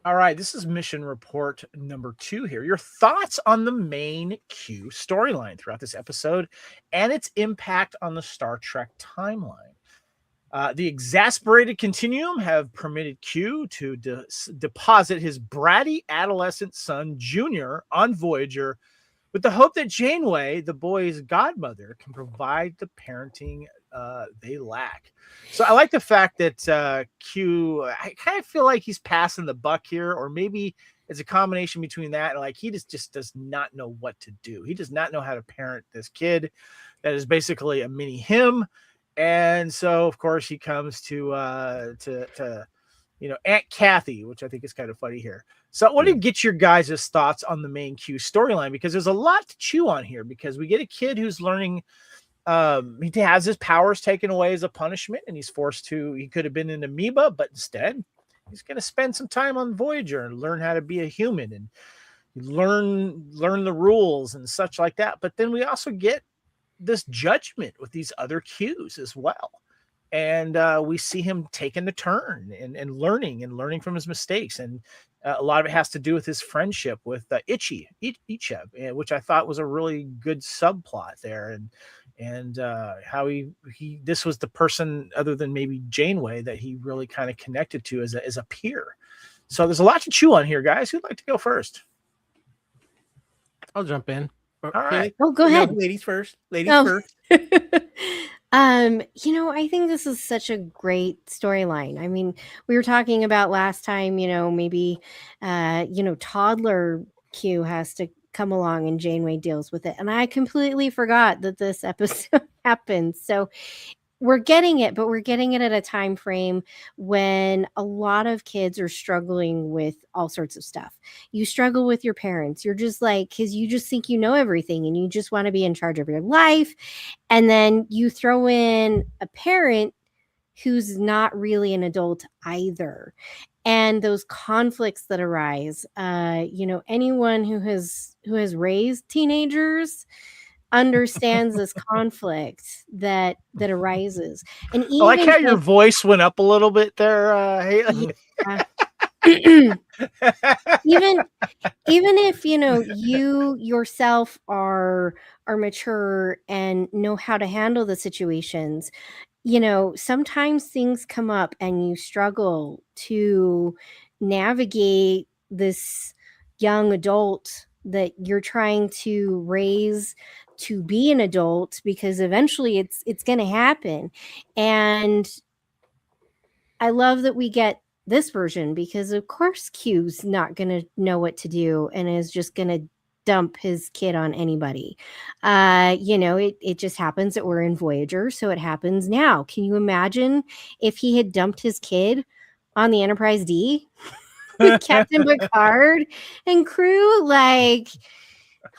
All right, this is mission report number 2 here. Your thoughts on the main Q storyline throughout this episode and its impact on the Star Trek timeline. The exasperated Continuum have permitted Q to deposit his bratty adolescent son, Junior, on Voyager with the hope that Janeway, the boy's godmother, can provide the parenting they lack. So I like the fact that Q, I kind of feel like he's passing the buck here, or maybe it's a combination between that and like he just does not know what to do. He does not know how to parent this kid that is basically a mini him. And so, of course, he comes to Aunt Kathy, which I think is kind of funny here. So I want to get your guys' thoughts on the main Q storyline, because there's a lot to chew on here, because we get a kid who's learning, he has his powers taken away as a punishment, and he's forced to, he could have been an amoeba, but instead he's going to spend some time on Voyager and learn how to be a human and learn the rules and such like that. But then we also get this judgment with these other Qs as well. And we see him taking the turn and learning from his mistakes. And a lot of it has to do with his friendship with Ichev, which I thought was a really good subplot there. And how he this was the person other than maybe Janeway that he really kind of connected to as a peer. So there's a lot to chew on here, guys. Who'd like to go first? I'll jump in. All right. Oh, go ahead. No, ladies first. First. I think this is such a great storyline. I mean, we were talking about last time, maybe, toddler Q has to come along and Janeway deals with it. And I completely forgot that this episode happens. So we're getting it, but we're getting it at a time frame when a lot of kids are struggling with all sorts of stuff. You struggle with your parents. You're just like, because you just think you know everything and you just want to be in charge of your life. And then you throw in a parent who's not really an adult either. And those conflicts that arise, anyone who has raised teenagers understands this conflict that arises. And even I like how your voice went up a little bit there, Haley. even if you yourself are mature and know how to handle the situations, sometimes things come up and you struggle to navigate this young adult that you're trying to raise to be an adult, because eventually it's going to happen. And I love that we get this version, because of course Q's not going to know what to do and is just going to dump his kid on anybody. It just happens that we're in Voyager, so it happens now. Can you imagine if he had dumped his kid on the Enterprise D with Captain Picard and crew? Like,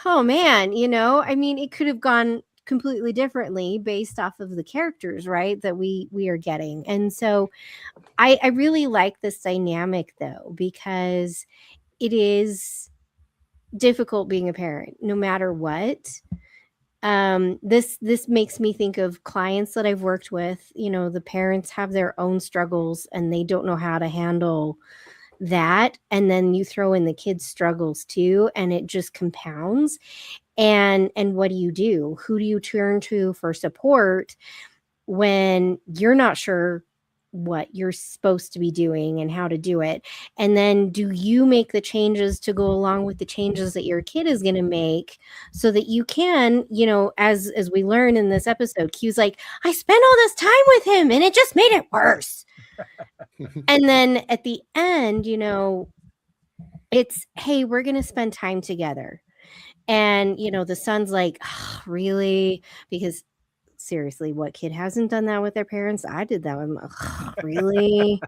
oh man, it could have gone completely differently based off of the characters, right, that we are getting. And so I really like this dynamic, though, because it is difficult being a parent no matter what. This makes me think of clients that I've worked with. The parents have their own struggles and they don't know how to handle that, and then you throw in the kids' struggles too, and it just compounds. And what do? Who do you turn to for support when you're not sure what you're supposed to be doing and how to do it? And then do you make the changes to go along with the changes that your kid is going to make, so that you can, as we learn in this episode, Q's like, I spent all this time with him and it just made it worse. And then at the end, it's, hey, we're going to spend time together. And, the son's like, "Oh, really?" Because seriously, what kid hasn't done that with their parents? I did that with my, really?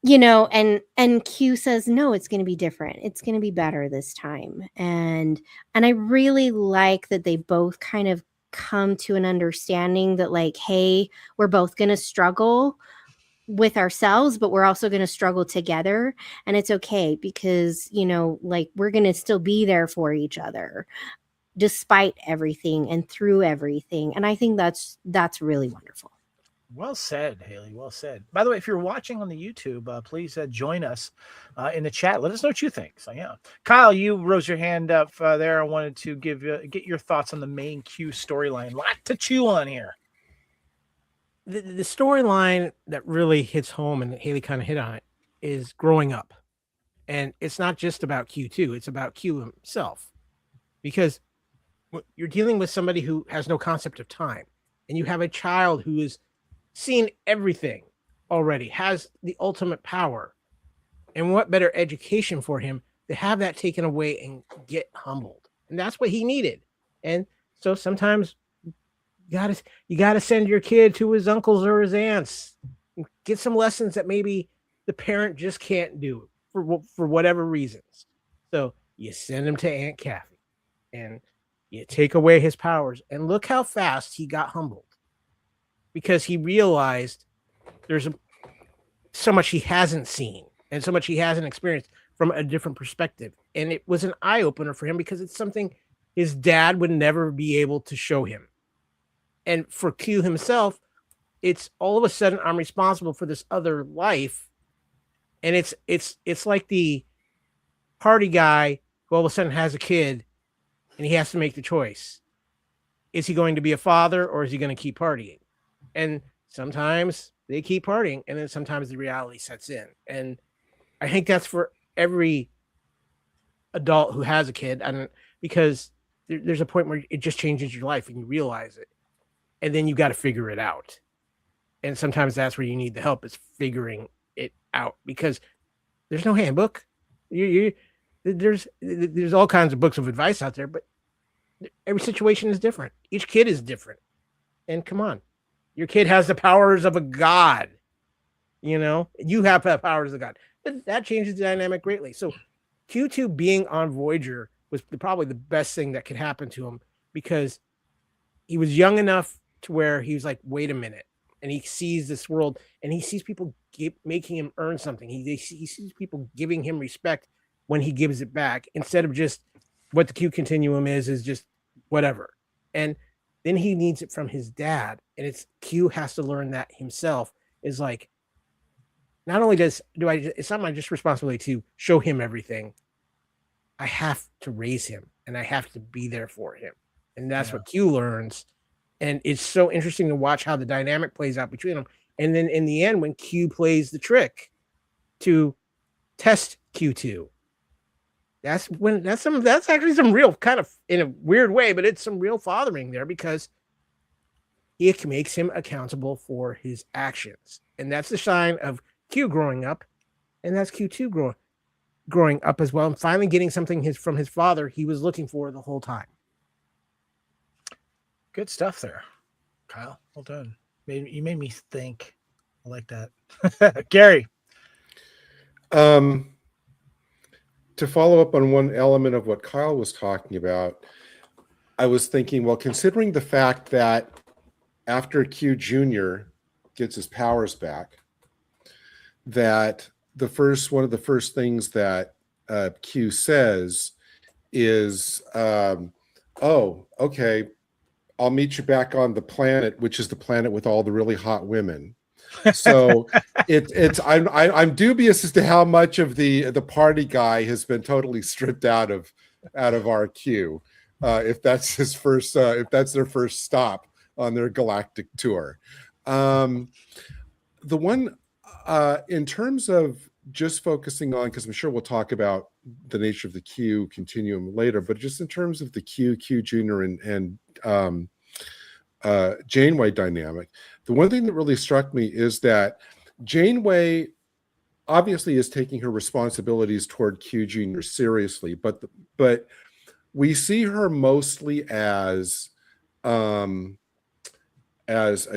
And Q says, no, it's going to be different. It's going to be better this time. And I really like that they both kind of come to an understanding that, like, hey, we're both going to struggle with ourselves, but we're also going to struggle together. And it's okay because, like, we're going to still be there for each other despite everything and through everything. And I think that's really wonderful. Well said, Haley. Well said. By the way, if you're watching on the YouTube, please join us in the chat. Let us know what you think. So, yeah. Kyle, you rose your hand up there. I wanted to get your thoughts on the main Q storyline. Lot to chew on here. The storyline that really hits home, and Haley kind of hit on it, is growing up. And it's not just about Q2. It's about Q himself. Because you're dealing with somebody who has no concept of time. And you have a child who is seen everything already, has the ultimate power, and what better education for him to have that taken away and get humbled. And that's what he needed. And so sometimes you gotta send your kid to his uncles or his aunts, get some lessons that maybe the parent just can't do for whatever reasons. So you send him to Aunt Kathy and you take away his powers, and look how fast he got humbled. Because he realized there's so much he hasn't seen and so much he hasn't experienced from a different perspective. And it was an eye-opener for him because it's something his dad would never be able to show him. And for Q himself, it's all of a sudden, I'm responsible for this other life. And it's like the party guy who all of a sudden has a kid and he has to make the choice. Is he going to be a father or is he going to keep partying? And sometimes they keep partying, and then sometimes the reality sets in. And I think that's for every adult who has a kid, because there's a point where it just changes your life and you realize it. And then you got to figure it out. And sometimes that's where you need the help, is figuring it out, because there's no handbook. There's all kinds of books of advice out there, but every situation is different. Each kid is different. And come on. Your kid has the powers of a god. You have the powers of God. But that changes the dynamic greatly. So Q2 being on Voyager was probably the best thing that could happen to him, because he was young enough to where he was like, wait a minute. And he sees this world, and he sees people making him earn something. He sees people giving him respect when he gives it back, instead of just what the Q continuum is just whatever. And then he needs it from his dad, and it's Q has to learn that himself. Is like, not only it's not my just responsibility to show him everything. I have to raise him, and I have to be there for him, and that's what Q learns. And it's so interesting to watch how the dynamic plays out between them. And then in the end, when Q plays the trick to test Q2, that's actually some real, kind of in a weird way, but it's some real fathering there, because it makes him accountable for his actions. And that's the sign of Q growing up. And that's Q2 growing up as well, and finally getting something from his father he was looking for the whole time. Good stuff there, Kyle. Well done. You made me think. I like that. Gary. To follow up on one element of what Kyle was talking about, I was thinking, well, considering the fact that after Q Jr. gets his powers back, that one of the first things that Q says is, oh, okay, I'll meet you back on the planet, which is the planet with all the really hot women. So I'm dubious as to how much of the party guy has been totally stripped out of our Q, if that's his first if that's their first stop on their galactic tour. The one in terms of just focusing on, because I'm sure we'll talk about the nature of the Q continuum later, but just in terms of the Q Junior and Janeway dynamic, the one thing that really struck me is that Janeway obviously is taking her responsibilities toward Q Jr. seriously, but we see her mostly as a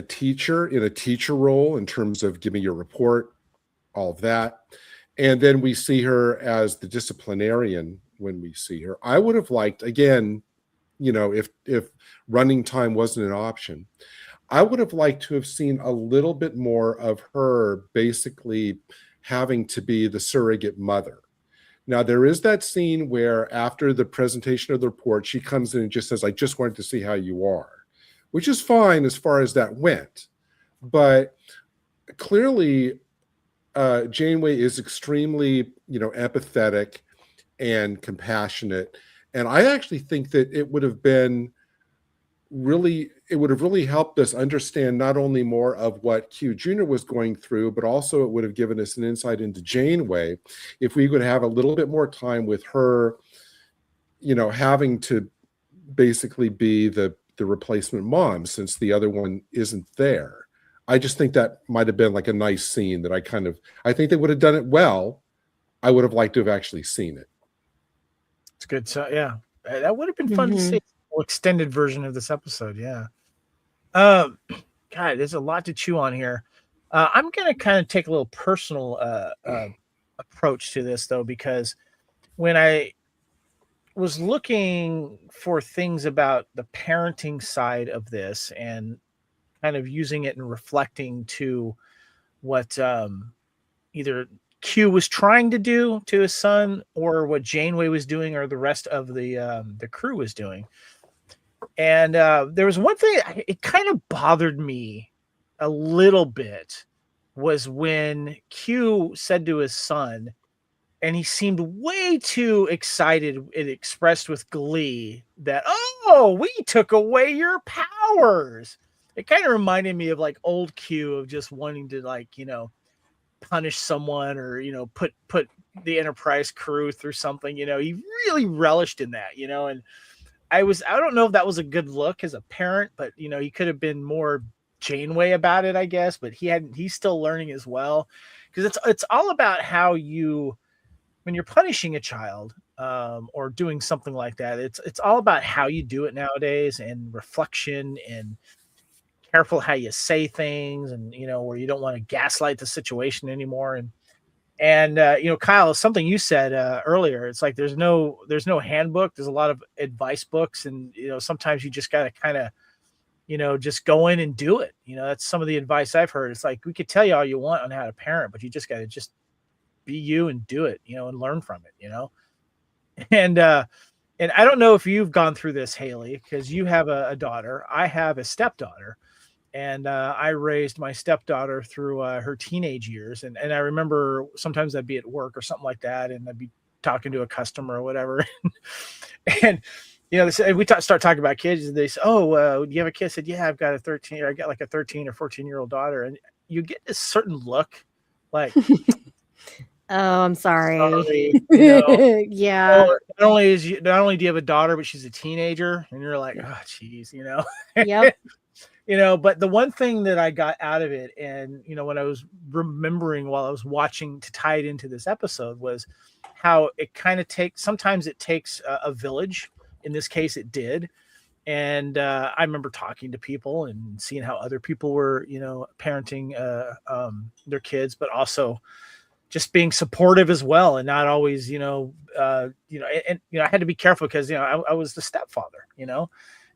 teacher in a teacher role in terms of giving your report, all of that. And then we see her as the disciplinarian when we see her. I would have liked, again, if running time wasn't an option, I would have liked to have seen a little bit more of her basically having to be the surrogate mother. Now, there is that scene where after the presentation of the report, she comes in and just says, I just wanted to see how you are, which is fine as far as that went. But clearly, Janeway is extremely, empathetic and compassionate. And I actually think that it would have really helped us understand not only more of what Q Jr. was going through, but also it would have given us an insight into Janeway if we could have a little bit more time with her, having to basically be the replacement mom since the other one isn't there. I just think that might have been like a nice scene that I think they would have done it well. I would have liked to have actually seen it. It's good. So yeah, that would have been fun to see an extended version of this episode. Yeah. God, there's a lot to chew on here. I'm going to kind of take a little personal approach to this though, because when I was looking for things about the parenting side of this and kind of using it and reflecting to what either Q was trying to do to his son or what Janeway was doing or the rest of the crew was doing. And there was one thing, it kind of bothered me a little bit, was when Q said to his son, and he seemed way too excited and expressed with glee that, oh, we took away your powers. It kind of reminded me of like old Q of just wanting to punish someone or, put the Enterprise crew through something, he really relished in that, and I don't know if that was a good look as a parent, but he could have been more Janeway about it, I guess, but he's still learning as well. Because it's all about how when you're punishing a child or doing something like that, it's all about how you do it nowadays and reflection and careful how you say things and where you don't want to gaslight the situation anymore. And Kyle, something you said earlier, it's like there's no handbook. There's a lot of advice books, and sometimes you just got to kind of just go in and do it. That's some of the advice I've heard. It's like we could tell you all you want on how to parent, but you just got to just be you and do it, and learn from it, and I don't know if you've gone through this, Haley, because you have a daughter. I have a stepdaughter. And I raised my stepdaughter through her teenage years. And I remember sometimes I'd be at work or something like that, and I'd be talking to a customer or whatever. And, they say, we start talking about kids, and they say, oh, do you have a kid? I said, yeah, I got like a 13 or 14-year-old daughter. And you get this certain look like, oh, I'm sorry. not Yeah. only do you have a daughter, but she's a teenager. And you're like, oh, geez, Yep. But the one thing that I got out of it, and when I was remembering while I was watching to tie it into this episode, was how it kind of sometimes it takes a village. In this case, it did. And I remember talking to people and seeing how other people were, parenting their kids, but also just being supportive as well, and not always, I had to be careful because I was the stepfather,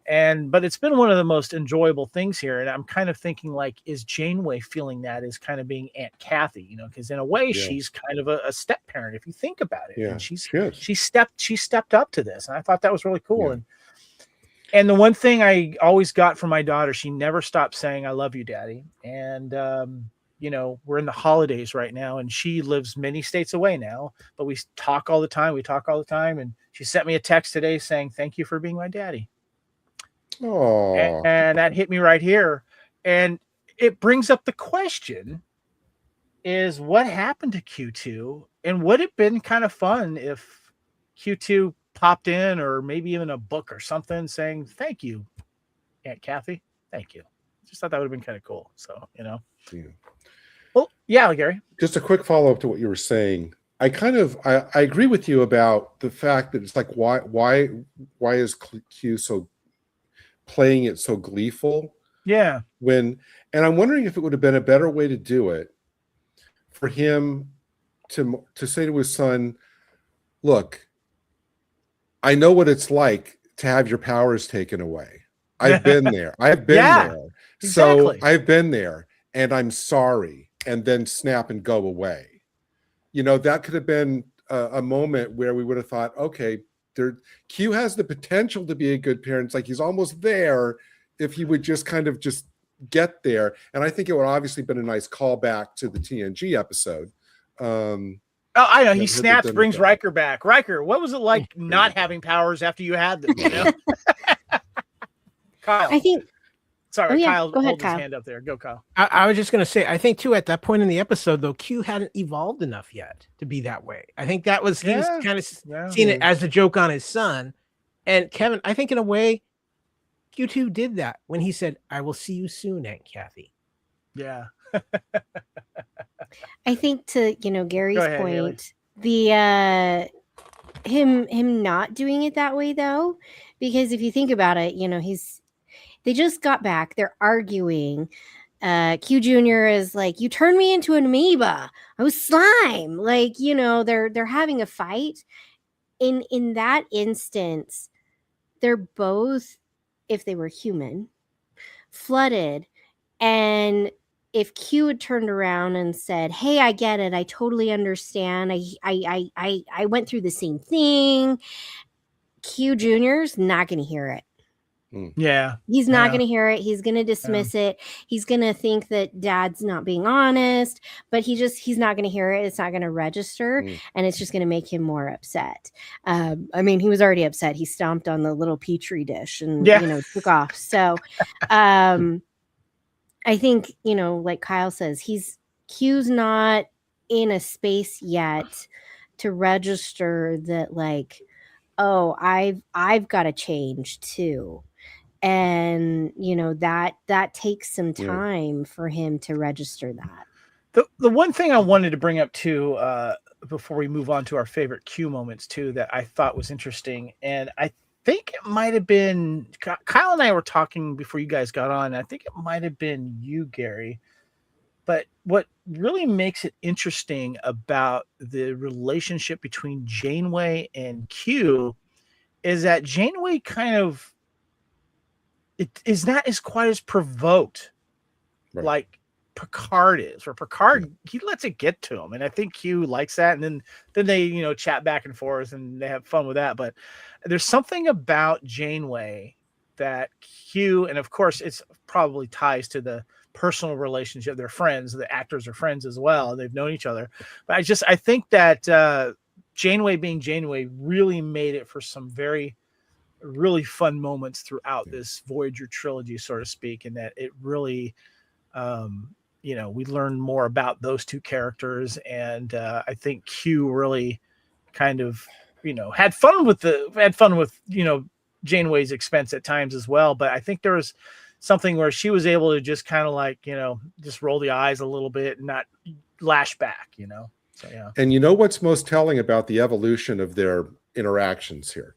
but it's been one of the most enjoyable things here. And I'm kind of thinking, like, is Janeway feeling that as kind of being Aunt Kathy, because in a way she's kind of a step parent, if you think about it. And she stepped up to this. And I thought that was really cool. Yeah. And the one thing I always got from my daughter, she never stopped saying, I love you, Daddy. And, we're in the holidays right now, and she lives many states away now, but we talk all the time. And she sent me a text today saying, thank you for being my daddy. And that hit me right here. And it brings up the question is, what happened to Q2? And would it have been kind of fun if Q2 popped in, or maybe even a book or something saying, thank you, Aunt Kathy. Thank you. just thought that would have been kind of cool. So, you know. Yeah. Well, yeah, Gary. Just a quick follow-up to what you were saying. I agree with you about the fact that it's like, why is Q so playing it so gleeful? Yeah. And I'm wondering if it would have been a better way to do it for him to say to his son, look, I know what it's like to have your powers taken away. I've been there. I've been there. Exactly. So I've been there, and I'm sorry. And then snap and go away. You know, that could have been a moment where we would have thought, okay, Q has the potential to be a good parent. It's like he's almost there if he would just kind of just get there. And I think it would obviously been a nice callback to the TNG episode. Oh, I know. He snaps, brings Riker back. Riker, what was it like not having powers after you had them? You know? Kyle. I think. Sorry, Kyle. Go ahead, hold Kyle. his hand up there. Go, Kyle. I was just going to say, I think too, at that point in the episode, though, Q hadn't evolved enough yet to be that way. I think that was, he was kind of seeing it as a joke on his son. And Kevin, I think in a way, Q2 did that when he said, I will see you soon, Aunt Kathy. Yeah. I think to, Gary's ahead, point, the him not doing it that way though, because if you think about it, they just got back, they're arguing. Q Jr. is like, you turned me into an amoeba. I was slime. Like, they're having a fight. In that instance, they're both, if they were human, flooded. And if Q had turned around and said, hey, I get it, I totally understand, I went through the same thing, Q Jr.'s not going to hear it. Yeah. He's not going to hear it. He's going to dismiss it. He's going to think that dad's not being honest, but he's not going to hear it. It's not going to register, and it's just going to make him more upset. I mean, he was already upset. He stomped on the little petri dish and, took off. So I think, like Kyle says, Q's not in a space yet to register that, like, oh, I've got to change too. And that takes some time for him to register that. The one thing I wanted to bring up too, before we move on to our favorite Q moments too, that I thought was interesting, and I think it might have been Kyle and I were talking before you guys got on. I think it might have been you, Gary. But what really makes it interesting about the relationship between Janeway and Q is that Janeway kind of is not as quite as provoked like Picard is. Or Picard, he lets it get to him, and I think Q likes that. And then they chat back and forth and they have fun with that. But there's something about Janeway that Q, and of course it's probably ties to the personal relationship. They're friends. The actors are friends as well. They've known each other. But I think that Janeway being Janeway really made it for some really fun moments throughout this Voyager trilogy, so to speak, and that it really, we learned more about those two characters, and I think Q really kind of, had fun with Janeway's expense at times as well. But I think there was something where she was able to just kind of like, just roll the eyes a little bit and not lash back, So yeah. And what's most telling about the evolution of their interactions here?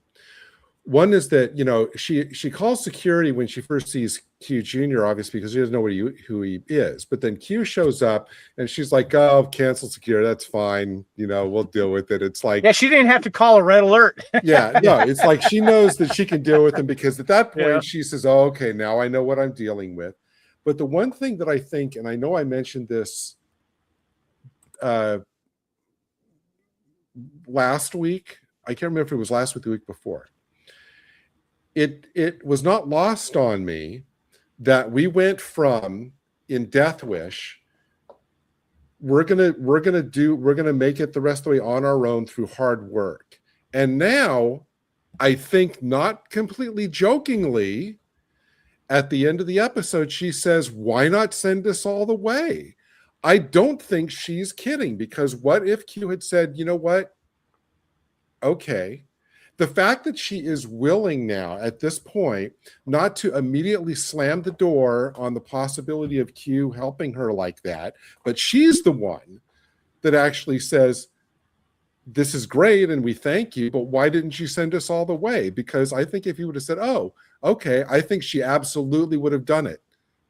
One is that, she calls security when she first sees Q Jr., obviously, because she doesn't know who he is. But then Q shows up and she's like, oh, cancel security. That's fine. We'll deal with it. It's like, yeah, she didn't have to call a red alert. Yeah, no, it's like she knows that she can deal with him, because at that point she says, oh, okay, now I know what I'm dealing with. But the one thing that I think, and I know I mentioned this last week, I can't remember if it was last week or the week before. It was not lost on me that we went from, in Death Wish, we're gonna make it the rest of the way on our own through hard work. And now, I think not completely jokingly, at the end of the episode, she says, why not send us all the way? I don't think she's kidding, because what if Q had said, you know what? Okay. the fact that she is willing now at this point not to immediately slam the door on the possibility of Q helping her like that, but she's the one that actually says, this is great and we thank you, but why didn't you send us all the way? Because I think if you would have said, oh, okay, I think she absolutely would have done it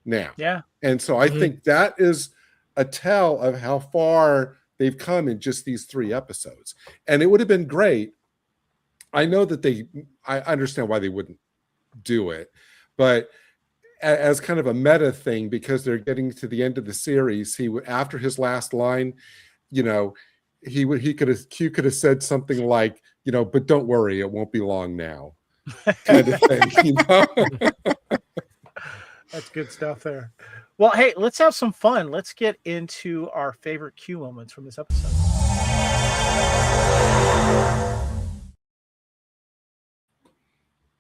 now. Yeah. And so I think that is a tell of how far they've come in just these 3 episodes. And it would have been great. I know that I understand why they wouldn't do it, but as kind of a meta thing, because they're getting to the end of the series, after his last line, you know, Q could have said something like, you know, but don't worry, it won't be long now, kind of thing, you know? That's good stuff there. Well, hey, let's have some fun. Let's get into our favorite Q moments from this episode.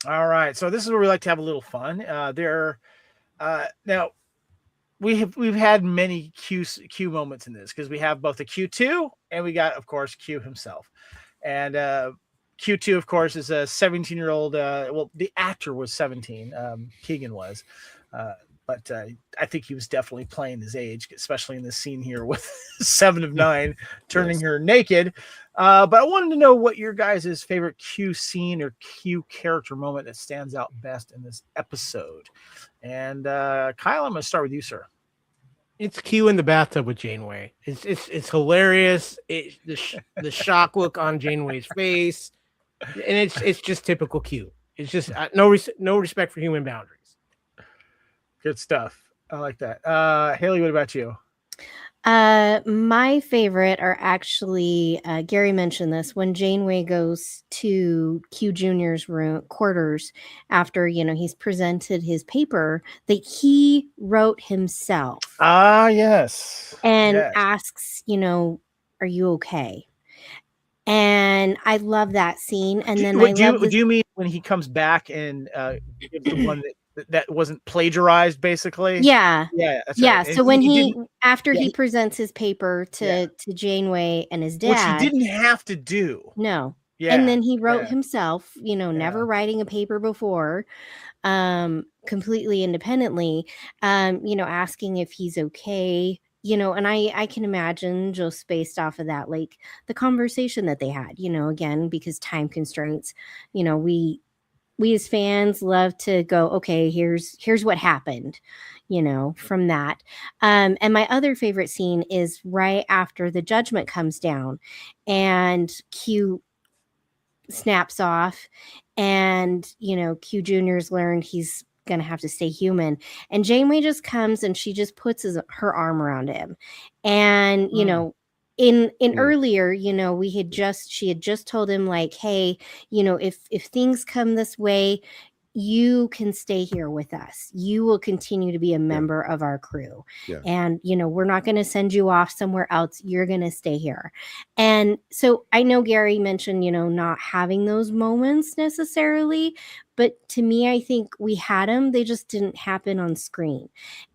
All right, so this is where we like to have a little fun. Now we've had many Q moments in this, because we have both the Q2 and we got, of course, Q himself. And Q2, of course, is a 17-year-old. Well, the actor was 17. Keegan was. But I think he was definitely playing his age, especially in this scene here with 7 of 9 turning her naked. But I wanted to know what your guys' favorite Q scene or Q character moment that stands out best in this episode. And Kyle, I'm going to start with you, sir. It's Q in the bathtub with Janeway. It's hilarious. The shock look on Janeway's face, and it's just typical Q. It's just no respect for human boundaries. Good stuff. I like that. Haley, what about you? My favorite are actually, Gary mentioned this, when Janeway goes to Q Jr.'s quarters after, he's presented his paper that he wrote himself. Ah, yes. And asks, are you okay? And I love that scene. And then do you mean when he comes back and gives the one that wasn't plagiarized, basically? Yeah. That's yeah. right. So when he presents his paper to Janeway and his dad, which he didn't have to do. No. Yeah. And then he wrote himself, never writing a paper before, completely independently, asking if he's okay, and I can imagine, just based off of that, like the conversation that they had, again, because time constraints, we as fans love to go, okay, here's what happened, from that. And my other favorite scene is right after the judgment comes down and Q snaps off, and Q Jr.'s learned he's gonna have to stay human, and Janeway just comes and she just puts her arm around him, and in earlier, she had just told him, like, hey, if things come this way, you can stay here with us. You will continue to be a member of our crew. Yeah. And, we're not going to send you off somewhere else. You're going to stay here. And so I know Gary mentioned, not having those moments necessarily, but to me, I think we had them. They just didn't happen on screen.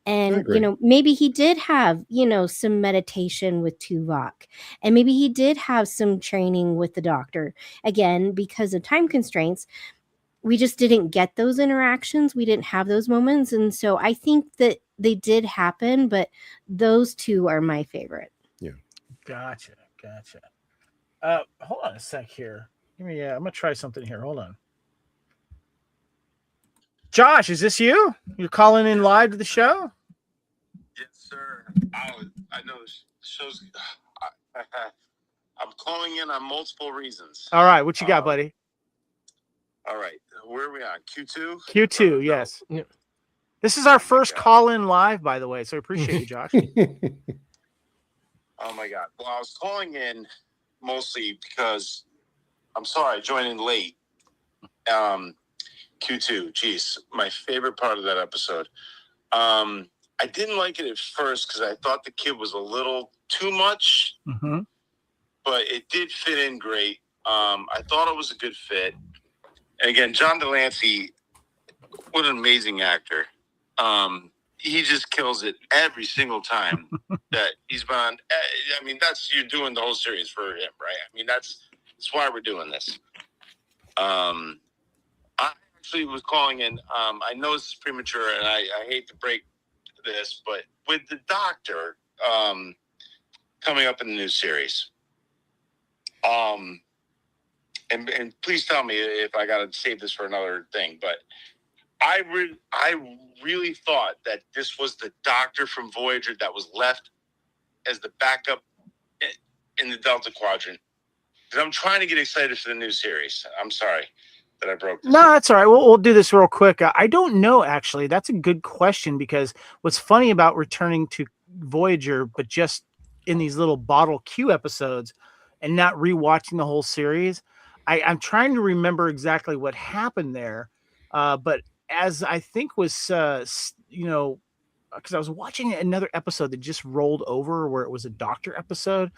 And, maybe he did have, some meditation with Tuvok, and maybe he did have some training with the doctor, again, because of time constraints. We just didn't get those interactions. We didn't have those moments. And so I think that they did happen, but those two are my favorite. Yeah. Gotcha. Hold on a sec here. I'm going to try something here. Hold on. Josh, is this you? You're calling in live to the show? Yes, sir. I know the show's... I'm calling in on multiple reasons. All right. What you got, buddy? All right. Where are we on? Q2? Q2, yes. No. This is our first call-in live, by the way, so I appreciate you, Josh. Oh, my God. Well, I was calling in mostly because, I'm sorry, I joined in late. Q2, geez, my favorite part of that episode. I didn't like it at first because I thought the kid was a little too much, but it did fit in great. I thought it was a good fit. And again, John de Lancie, what an amazing actor. He just kills it every single time that he's on. I mean, you're doing the whole series for him, right? I mean, that's why we're doing this. I actually was calling in. I know this is premature, and I hate to break this, but with the Doctor coming up in the new series, and please tell me if I got to save this for another thing, but I really thought that this was the Doctor from Voyager that was left as the backup in the Delta Quadrant. Because I'm trying to get excited for the new series. I'm sorry that I broke this. No, that's all right. We'll do this real quick. I don't know, actually. That's a good question, because what's funny about returning to Voyager, but just in these little bottle Q episodes and not rewatching the whole series, I'm trying to remember exactly what happened there. But as I think was, because I was watching another episode that just rolled over where it was a Doctor episode.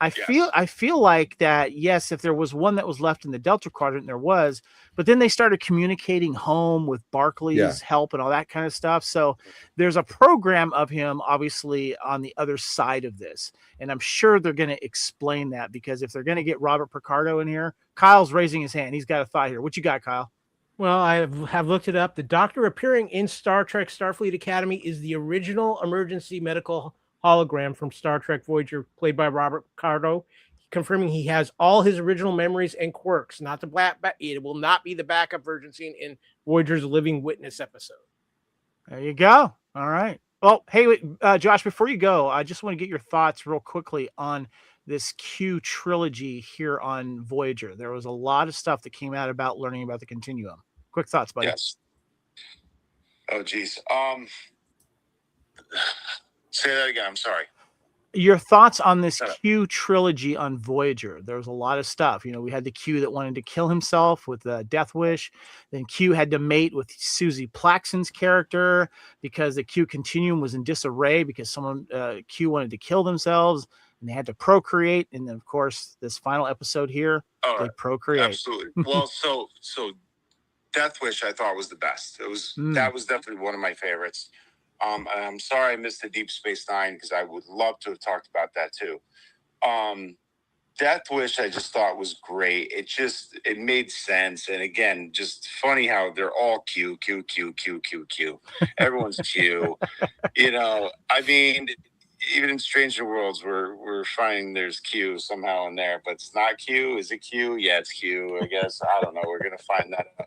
I feel like that, yes, if there was one that was left in the Delta Quadrant, there was, but then they started communicating home with Barclay's help and all that kind of stuff. So there's a program of him, obviously, on the other side of this. And I'm sure they're going to explain that, because if they're going to get Robert Picardo in here, Kyle's raising his hand. He's got a thought here. What you got, Kyle? Well, I have looked it up. The Doctor appearing in Star Trek Starfleet Academy is the original emergency medical hologram from Star Trek Voyager, played by Robert Picardo, confirming he has all his original memories and quirks. It will not be the backup version seen in Voyager's Living Witness episode. There you go. All right. Well, hey, Josh, before you go, I just want to get your thoughts real quickly on this Q trilogy here on Voyager. There was a lot of stuff that came out about learning about the continuum. Quick thoughts, buddy. Yes. Oh, geez. Say that again. I'm sorry. Your thoughts on this Q trilogy on Voyager. There was a lot of stuff. We had the Q that wanted to kill himself with the Death Wish. Then Q had to mate with Susie Plaxton's character because the Q continuum was in disarray because someone Q wanted to kill themselves, and they had to procreate. And then, of course, this final episode here, they procreate. Absolutely. Well, so Death Wish I thought was the best. That was definitely one of my favorites. I'm sorry I missed the Deep Space Nine, because I would love to have talked about that too. Death Wish I just thought was great. It made sense. And again, just funny how they're all Q. Everyone's Q. I mean, even in Stranger Worlds, we're finding there's Q somehow in there, but it's not Q. Is it Q? Yeah, it's Q, I guess. I don't know. We're going to find that out.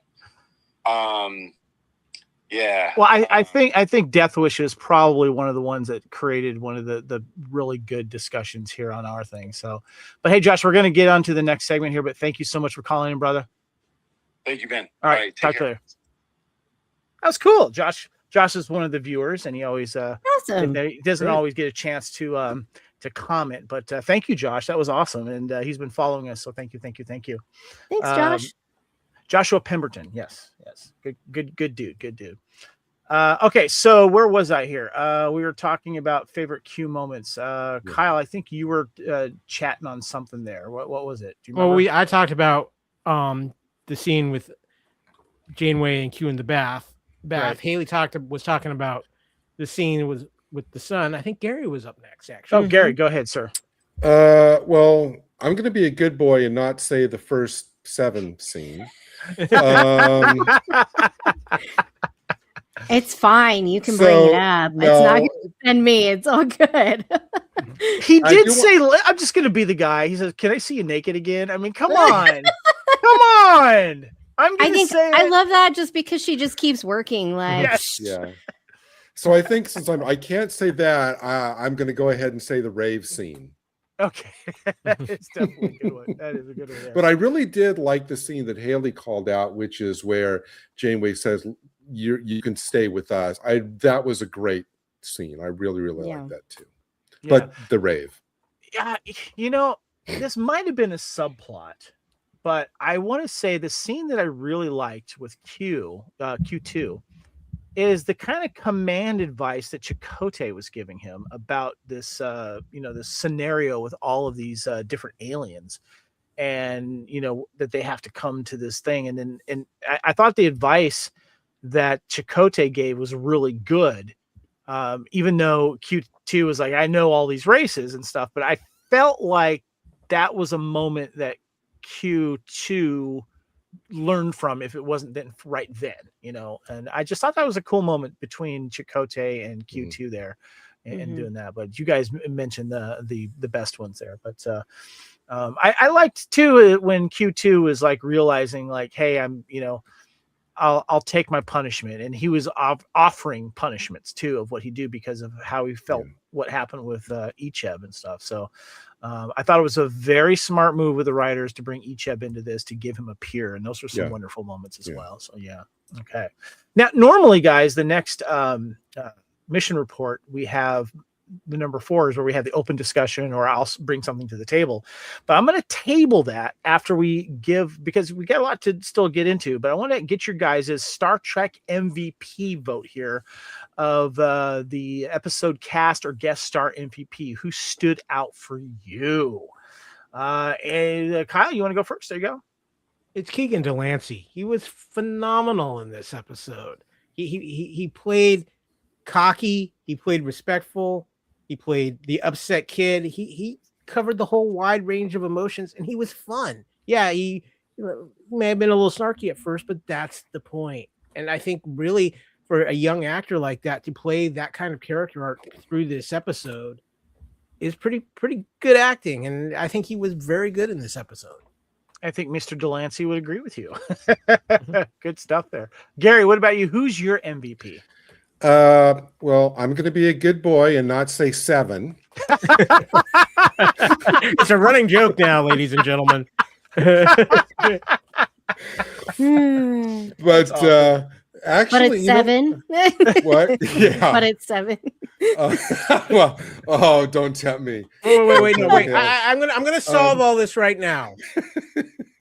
Yeah. Well, I think Death Wish is probably one of the ones that created one of the really good discussions here on our thing. So, but hey, Josh, we're going to get on to the next segment here, but thank you so much for calling in, brother. Thank you, Ben. All right. Talk to you later. That was cool. Josh is one of the viewers, and he always, awesome. He doesn't always get a chance to comment, but thank you, Josh. That was awesome. And he's been following us. So thank you. Thanks, Josh. Joshua Pemberton. Yes. Good dude. Okay. So where was I here? We were talking about favorite Q moments. Kyle, I think you were chatting on something there. What was it? Do you remember? Well, I talked about the scene with Janeway and Q in the bath. Right. Haley was talking about the scene with the sun. I think Gary was up next, actually. Oh, Gary, go ahead, sir. Well, I'm going to be a good boy and not say the first 7 scene. It's fine. You can bring it up. No, it's not going to offend me. It's all good. He did say, I'm just going to be the guy. He says, can I see you naked again? I mean, come on. Come on. I love that just because she just keeps working. Like, yes. Yeah. So I think since I can't say that, I'm going to go ahead and say the rave scene. Okay. It's definitely a good one. That is a good one. Yeah. But I really did like the scene that Haley called out, which is where Janeway says, you can stay with us. That was a great scene. I really like that too. Yeah. But the rave. Yeah, this might have been a subplot, but I want to say the scene that I really liked with Q2 is the kind of command advice that Chakotay was giving him about this, this scenario with all of these different aliens, and that they have to come to this thing. And I thought the advice that Chakotay gave was really good, even though Q2 was like, I know all these races and stuff, but I felt like that was a moment that Q2 learn from if it wasn't then right then, you know. And I just thought that was a cool moment between Chakotay and Q2 there, and doing that. But you guys mentioned the best ones there. But I liked too when Q2 was like realizing like, hey, I'm, you know, I'll take my punishment, and he was offering punishments too of what he do because of how he felt what happened with Icheb and stuff. So I thought it was a very smart move with the writers to bring Icheb into this to give him a peer, and those were some wonderful moments as well. So okay. Now normally, guys, the next mission report we have. The number 4 is where we have the open discussion, or I'll bring something to the table, but I'm going to table that after we give, because we got a lot to still get into, but I want to get your guys' Star Trek MVP vote here of the episode cast or guest star MVP. Who stood out for you? And Kyle, you want to go first? There you go. It's Keegan de Lancie. He was phenomenal in this episode. He played cocky. He played respectful. He played the upset kid. He covered the whole wide range of emotions, and he was fun. Yeah, he may have been a little snarky at first, but that's the point. And I think really for a young actor like that to play that kind of character arc through this episode is pretty good acting. And I think he was very good in this episode. I think Mr. de Lancie would agree with you. Good stuff there. Gary, what about you? Who's your MVP? Well, I'm going to be a good boy and not say 7. It's a running joke now, ladies and gentlemen. But actually, but it's 7. What? Yeah. But it's 7. Well, don't tempt me. Wait. No, wait. I'm gonna solve all this right now.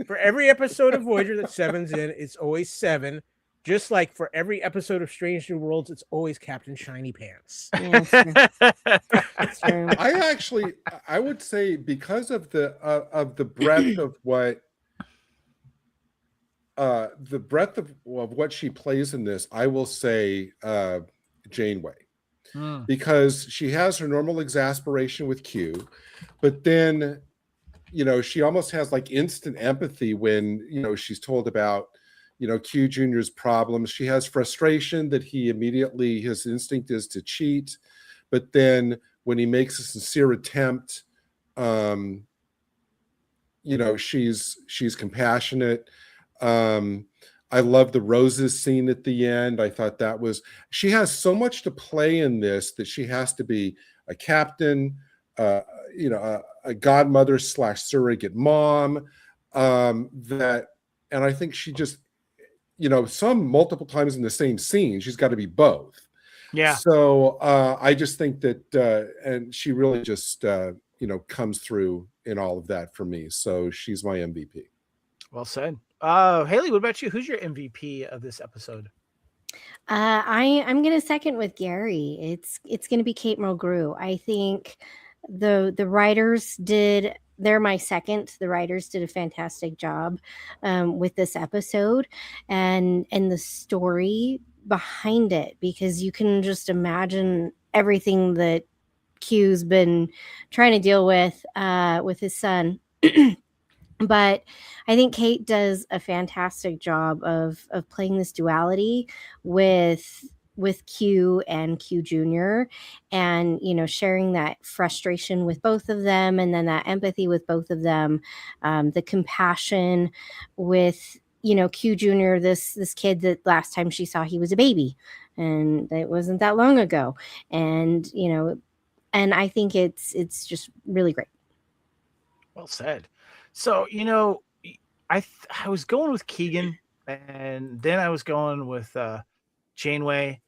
For every episode of Voyager that 7's in, it's always 7. Just like for every episode of Strange New Worlds, it's always Captain Shiny Pants. That's true. I would say because of the breadth of what what she plays in this, I will say Janeway, because she has her normal exasperation with Q, but then she almost has like instant empathy when she's told about Q Jr.'s problems. She has frustration that his instinct is to cheat. But then when he makes a sincere attempt, she's compassionate. I love the roses scene at the end. I thought she has so much to play in this that she has to be a captain, a godmother / surrogate mom, and I think she just, some multiple times in the same scene, she's got to be both. Yeah. So I just think that, and she really just, comes through in all of that for me. So she's my MVP. Well said. Haley, what about you? Who's your MVP of this episode? I'm going to second with Gary. It's going to be Kate Mulgrew. I think the writers did. They're my second. The writers did a fantastic job with this episode and the story behind it, because you can just imagine everything that Q's been trying to deal with his son. But I think Kate does a fantastic job of playing this duality with Q and Q Jr. and, sharing that frustration with both of them, and then that empathy with both of them, the compassion with, Q Jr., this kid that last time she saw, he was a baby, and it wasn't that long ago. And, and I think it's just really great. Well said. So, I was going with Keegan, and then I was going with Janeway,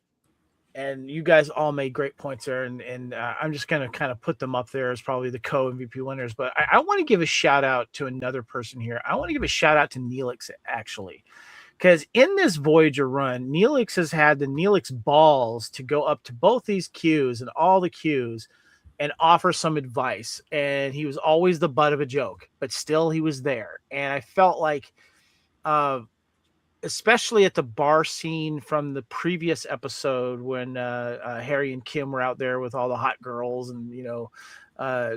and you guys all made great points there, and I'm just going to kind of put them up there as probably the co-MVP winners. But I want to give a shout out to another person here. I want to give a shout out to Neelix, actually, because in this Voyager run, Neelix has had the Neelix balls to go up to both these Qs and all the Qs and offer some advice. And he was always the butt of a joke, but still he was there. And I felt like especially at the bar scene from the previous episode when Harry and Kim were out there with all the hot girls and,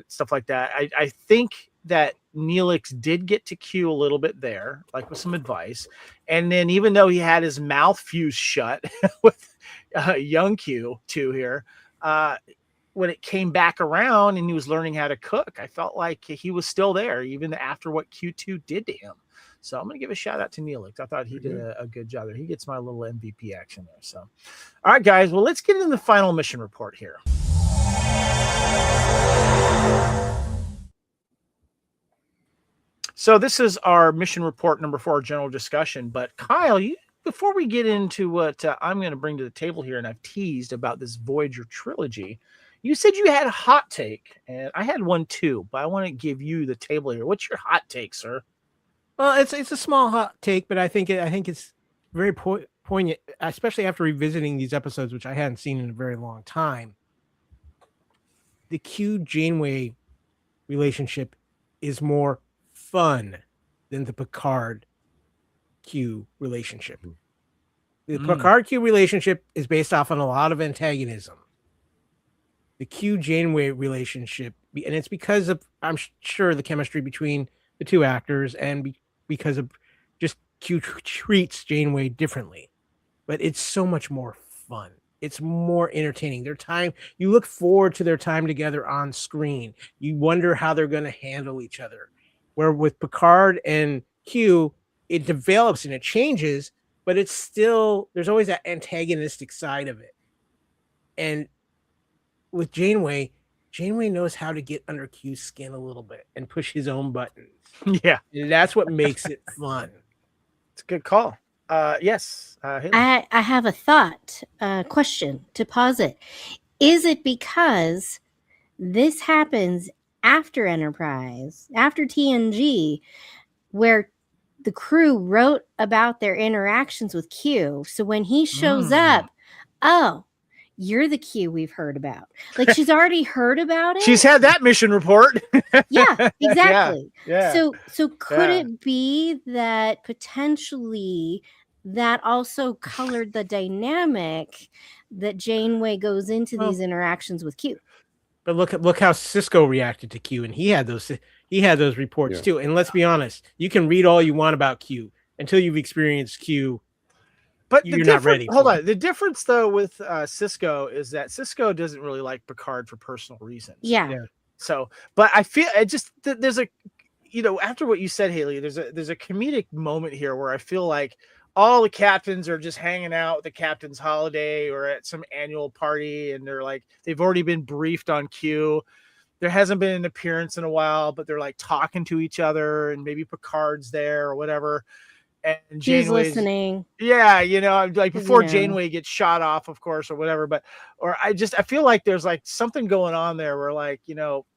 stuff like that. I think that Neelix did get to Q a little bit there, like with some advice. And then even though he had his mouth fused shut with young Q too here, when it came back around and he was learning how to cook, I felt like he was still there even after what Q2 did to him. So I'm going to give a shout out to Neelix. I thought he did a good job there. He gets my little MVP action there. So, all right, guys. Well, let's get into the final mission report here. So this is our mission report number 4, general discussion. But Kyle, before we get into what I'm going to bring to the table here, and I've teased about this Voyager trilogy, you said you had a hot take, and I had one too, but I want to give you the table here. What's your hot take, sir? Well, it's a small hot take, but I think it's very poignant, especially after revisiting these episodes, which I hadn't seen in a very long time. The Q-Janeway relationship is more fun than the Picard-Q relationship. The Picard-Q relationship is based off on a lot of antagonism. The Q-Janeway relationship, and it's because of, I'm sure, the chemistry between the two actors and because of just Q treats Janeway differently. But it's so much more fun. It's more entertaining. You look forward to their time together on screen. You wonder how they're going to handle each other. Where with Picard and Q, it develops and it changes, but it's still, there's always that antagonistic side of it. And with Janeway knows how to get under Q's skin a little bit and push his own buttons. Yeah. And that's what makes it fun. It's a good call. Yes. I have a thought, question to posit. Is it because this happens after Enterprise, after TNG, where the crew wrote about their interactions with Q? So when he shows up, oh, you're the Q we've heard about. Like, she's already heard about it. She's had that mission report. Yeah, exactly. Yeah. So could it be that potentially that also colored the dynamic that Janeway goes into these interactions with Q? But look how Cisco reacted to Q, and he had those reports too. And let's be honest, you can read all you want about Q until you've experienced Q. But you're not ready. Hold on. The difference, though, with Cisco is that Cisco doesn't really like Picard for personal reasons. Yeah. So, but I feel there's a, after what you said, Haley, there's a comedic moment here where I feel like all the captains are just hanging out at the captain's holiday or at some annual party, and they're like, they've already been briefed on Q. There hasn't been an appearance in a while, but they're like talking to each other, and maybe Picard's there or whatever. And She's listening. Yeah, like before Janeway gets shot off, of course, or whatever. I feel like there's like something going on there where, like,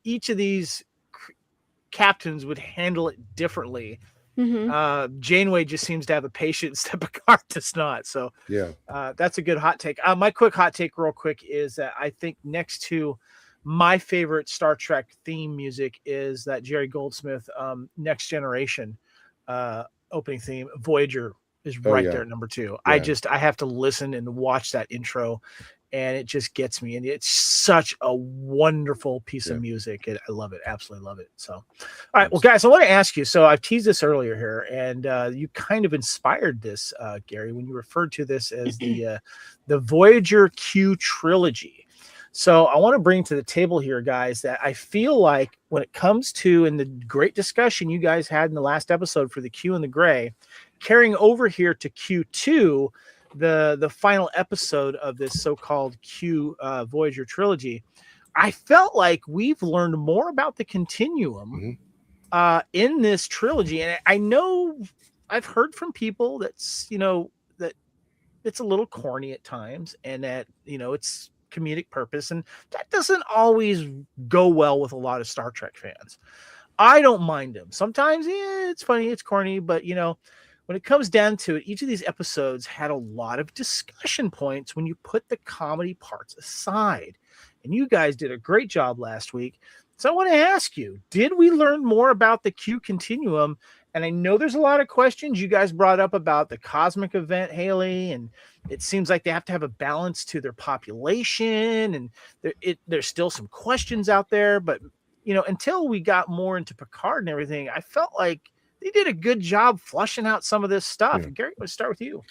each of these captains would handle it differently. Mm-hmm. Janeway just seems to have the patience that Picard does not. So that's a good hot take. My quick hot take, real quick, is that I think next to my favorite Star Trek theme music is that Jerry Goldsmith Next Generation opening theme. Voyager is right there at number 2. Yeah. I have to listen and watch that intro, and it just gets me. And it's such a wonderful piece of music. I love it. Absolutely love it. So, all right. Well, guys, I want to ask you, so I've teased this earlier here, and you kind of inspired this, Gary, when you referred to this as the Voyager Q trilogy. So I want to bring to the table here, guys, that I feel like when it comes to, in the great discussion you guys had in the last episode for the Q and the Gray, carrying over here to Q2, the final episode of this so-called Q Voyager trilogy, I felt like we've learned more about the continuum in this trilogy. And I know I've heard from people that's, that it's a little corny at times, and that, it's comedic purpose, and that doesn't always go well with a lot of Star Trek fans. I don't mind them. Sometimes it's funny, it's corny, but when it comes down to it, each of these episodes had a lot of discussion points when you put the comedy parts aside. And you guys did a great job last week. So I want to ask you, did we learn more about the Q continuum And I know there's a lot of questions you guys brought up about the cosmic event, Haley, and it seems like they have to have a balance to their population, and there's still some questions out there. But until we got more into Picard and everything, I felt like they did a good job flushing out some of this stuff. Yeah. Gary, let's start with you.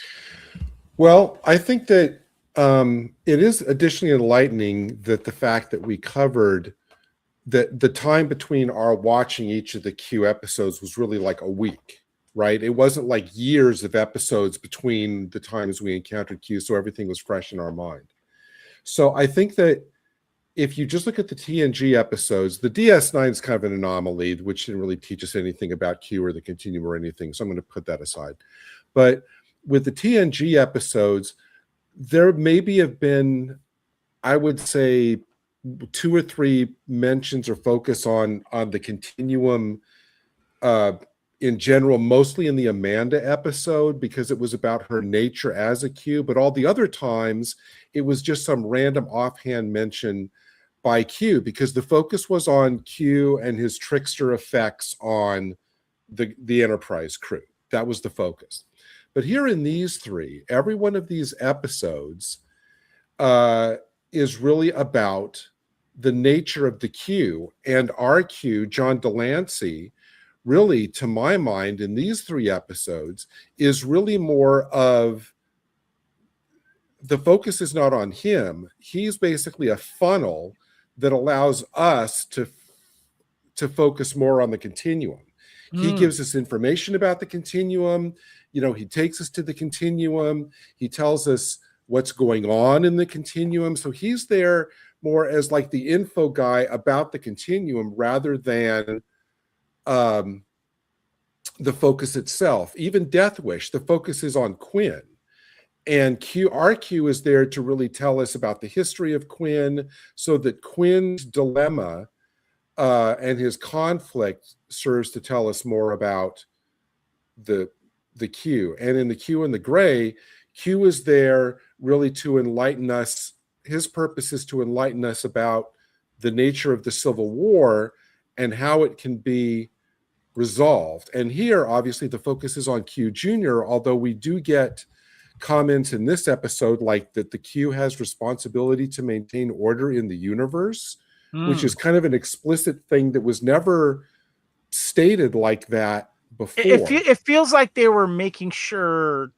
Well, I think that it is additionally enlightening that the fact that we covered that the time between our watching each of the Q episodes was really like a week, right? It wasn't like years of episodes between the times we encountered Q, so everything was fresh in our mind. So I think that if you just look at the TNG episodes, the DS9 is kind of an anomaly, which didn't really teach us anything about Q or the Continuum or anything, so I'm going to put that aside. But with the TNG episodes, there maybe have been, I would say, 2 or 3 mentions or focus on the Continuum in general, mostly in the Amanda episode, because it was about her nature as a Q, but all the other times it was just some random offhand mention by Q, because the focus was on Q and his trickster effects on the Enterprise crew. That was the focus. But here in these 3, every one of these episodes is really about the nature of the Q, and our Q, John de Lancie, really, to my mind, in these 3 episodes, is really more of the focus is not on him. He's basically a funnel that allows us to focus more on the Continuum. He gives us information about the Continuum. He takes us to the Continuum. He tells us what's going on in the Continuum. So he's there more as like the info guy about the Continuum rather than the focus itself. Even Death Wish, the focus is on Quinn. And our Q is there to really tell us about the history of Quinn, so that Quinn's dilemma and his conflict serves to tell us more about the Q. And in the Q and the Gray, Q is there really to enlighten us. His purpose is to enlighten us about the nature of the Civil War and how it can be resolved. And here, obviously, the focus is on Q Jr., although we do get comments in this episode like that the Q has responsibility to maintain order in the universe, which is kind of an explicit thing that was never stated like that before. It feels like they were making sure,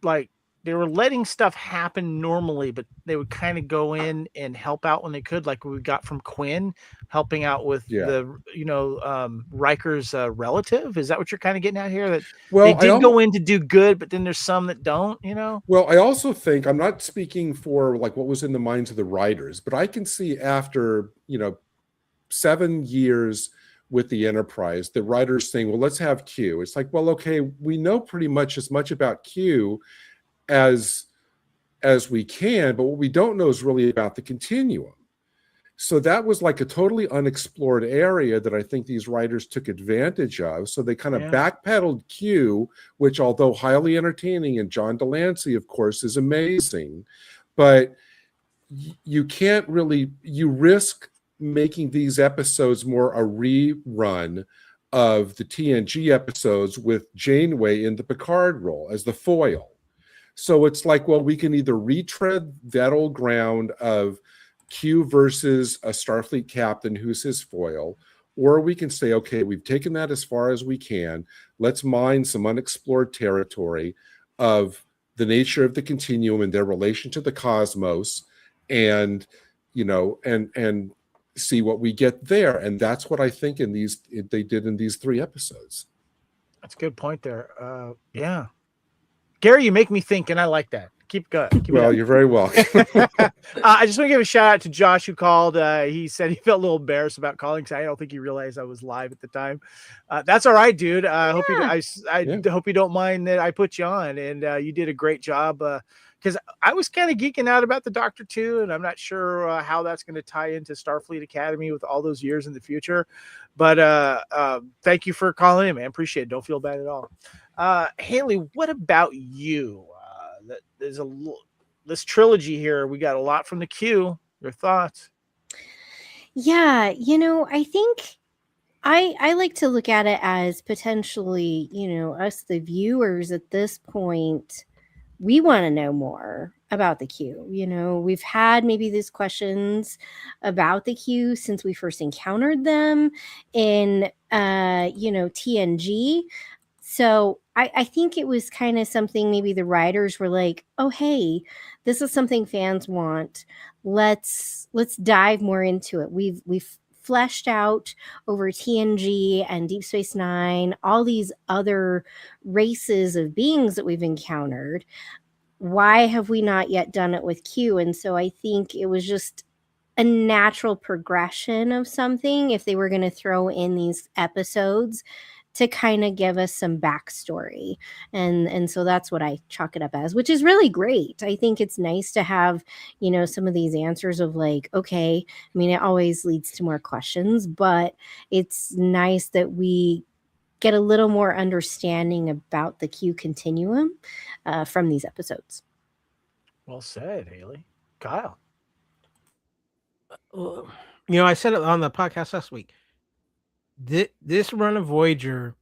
like, they were letting stuff happen normally, but they would kind of go in and help out when they could, like we got from Quinn helping out with Riker's relative. Is that what you're kind of getting at here? That they did go in to do good, but then there's some that don't, Well, I also think, I'm not speaking for like what was in the minds of the writers, but I can see after, 7 years with the Enterprise, the writers saying, well, let's have Q. It's like, well, okay, we know pretty much as much about Q as we can, but what we don't know is really about the Continuum. So that was like a totally unexplored area that I think these writers took advantage of. So they kind of backpedaled Q, which, although highly entertaining, and John de Lancie, of course, is amazing, but you can't really, you risk making these episodes more a rerun of the TNG episodes with Janeway in the Picard role as the foil. So it's like, well, we can either retread that old ground of Q versus a Starfleet captain who's his foil, or we can say, okay, we've taken that as far as we can. Let's mine some unexplored territory of the nature of the Continuum and their relation to the cosmos, and and see what we get there. And that's what I think they did in these 3 episodes. That's a good point there. Yeah. Gary, you make me think, and I like that. Keep going. Well, you're very welcome. I just want to give a shout out to Josh, who called. He said he felt a little embarrassed about calling because I don't think he realized I was live at the time. That's all right, dude. I hope you don't mind that I put you on, and you did a great job. Because I was kind of geeking out about the Doctor too, and I'm not sure how that's going to tie into Starfleet Academy with all those years in the future. But thank you for calling in, man. Appreciate it. Don't feel bad at all. Haley, what about you? There's this trilogy here. We got a lot from the Q. Your thoughts? Yeah, I think I like to look at it as potentially, us, the viewers at this point, we want to know more about the Q. We've had maybe these questions about the Q since we first encountered them in, TNG. So I think it was kind of something maybe the writers were like, oh, hey, this is something fans want. Let's dive more into it. We've fleshed out over TNG and Deep Space Nine, all these other races of beings that we've encountered. Why have we not yet done it with Q? And so I think it was just a natural progression of something if they were going to throw in these episodes to kind of give us some backstory. And so that's what I chalk it up as, which is really great. I think it's nice to have, some of these answers of like, okay, I mean, it always leads to more questions, but it's nice that we get a little more understanding about the Q continuum from these episodes. Well said, Haley. Kyle. I said it on the podcast last week. This run of Voyager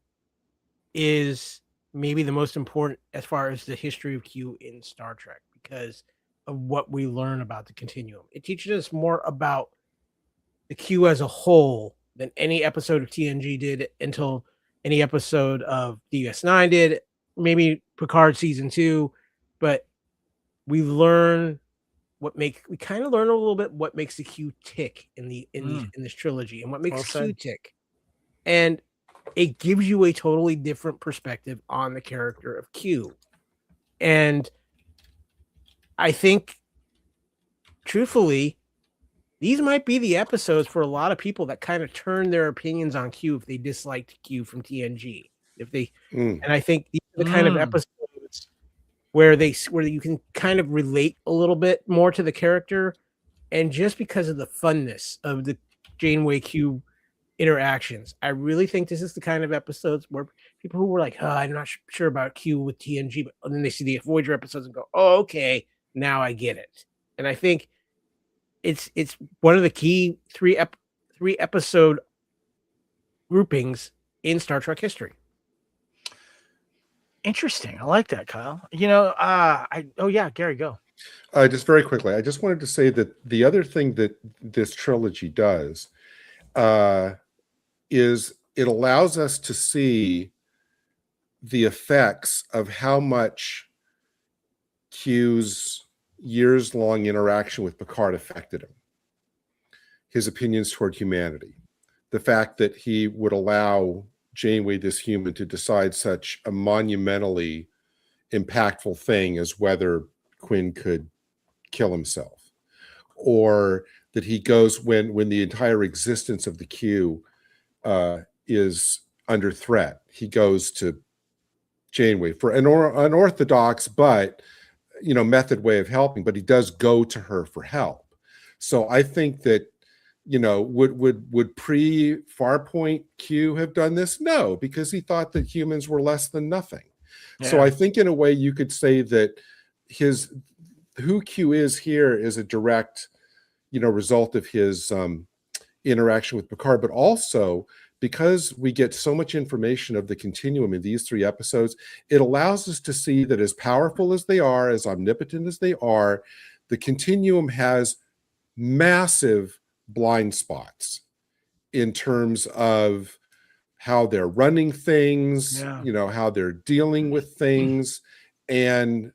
is maybe the most important as far as the history of Q in Star Trek because of what we learn about the continuum. It teaches us more about the Q as a whole than any episode of TNG did until any episode of DS9 did, maybe Picard season 2, but we kind of learn a little bit what makes the Q tick in this trilogy and what makes Q tick. And it gives you a totally different perspective on the character of Q. And I think, truthfully, these might be the episodes for a lot of people that kind of turn their opinions on Q if they disliked Q from TNG. And I think these are the kind of episodes where you can kind of relate a little bit more to the character, and just because of the funness of the Janeway Q interactions, I really think this is the kind of episodes where people who were like, "Oh, I'm not sure about Q with TNG," but then they see the Voyager episodes and go, "Oh, okay, now I get it." And I think it's one of the key three episode groupings in Star Trek history. Interesting. I like that, Kyle. Gary, go. Just very quickly, I just wanted to say that the other thing that this trilogy does is it allows us to see the effects of how much Q's years-long interaction with Picard affected him. His opinions toward humanity. The fact that he would allow Janeway, this human, to decide such a monumentally impactful thing as whether Quinn could kill himself. Or that he goes when the entire existence of the Q is under threat. He goes to Janeway for an unorthodox but method way of helping, but he does go to her for help. So I think that would pre-Farpoint Q have done this? No, because he thought that humans were less than nothing. Yeah. So I think in a way you could say that who Q is here is a direct result of his interaction with Picard, but also because we get so much information of the continuum in these 3 episodes, it allows us to see that as powerful as they are, as omnipotent as they are, the continuum has massive blind spots in terms of how they're running things, how they're dealing with things. And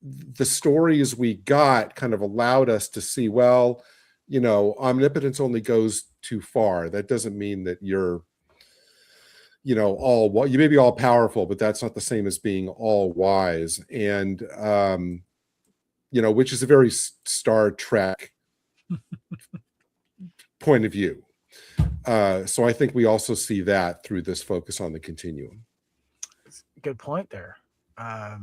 the stories we got kind of allowed us to see, well, omnipotence only goes too far. That doesn't mean that you're, you may be all powerful, but that's not the same as being all wise. And, which is a very Star Trek point of view. So I think we also see that through this focus on the continuum. Good point there. A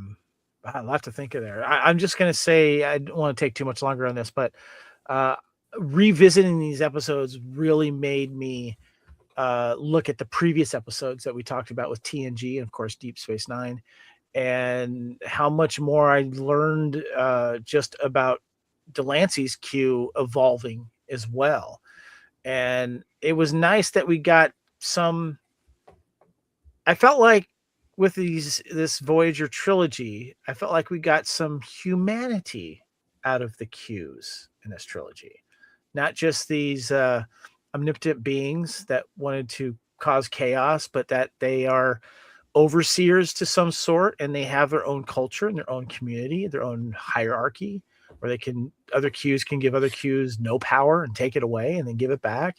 lot to think of there. I'm just going to say, I don't want to take too much longer on this, but revisiting these episodes really made me look at the previous episodes that we talked about with TNG and, of course, Deep Space Nine, and how much more I learned just about de Lancie's Q evolving as well. And it was nice that we got some. I felt like with this Voyager trilogy, I felt like we got some humanity out of the Qs in this trilogy, not just these omnipotent beings that wanted to cause chaos, but that they are overseers to some sort, and they have their own culture and their own community, their own hierarchy, where other Qs can give other Qs no power and take it away and then give it back.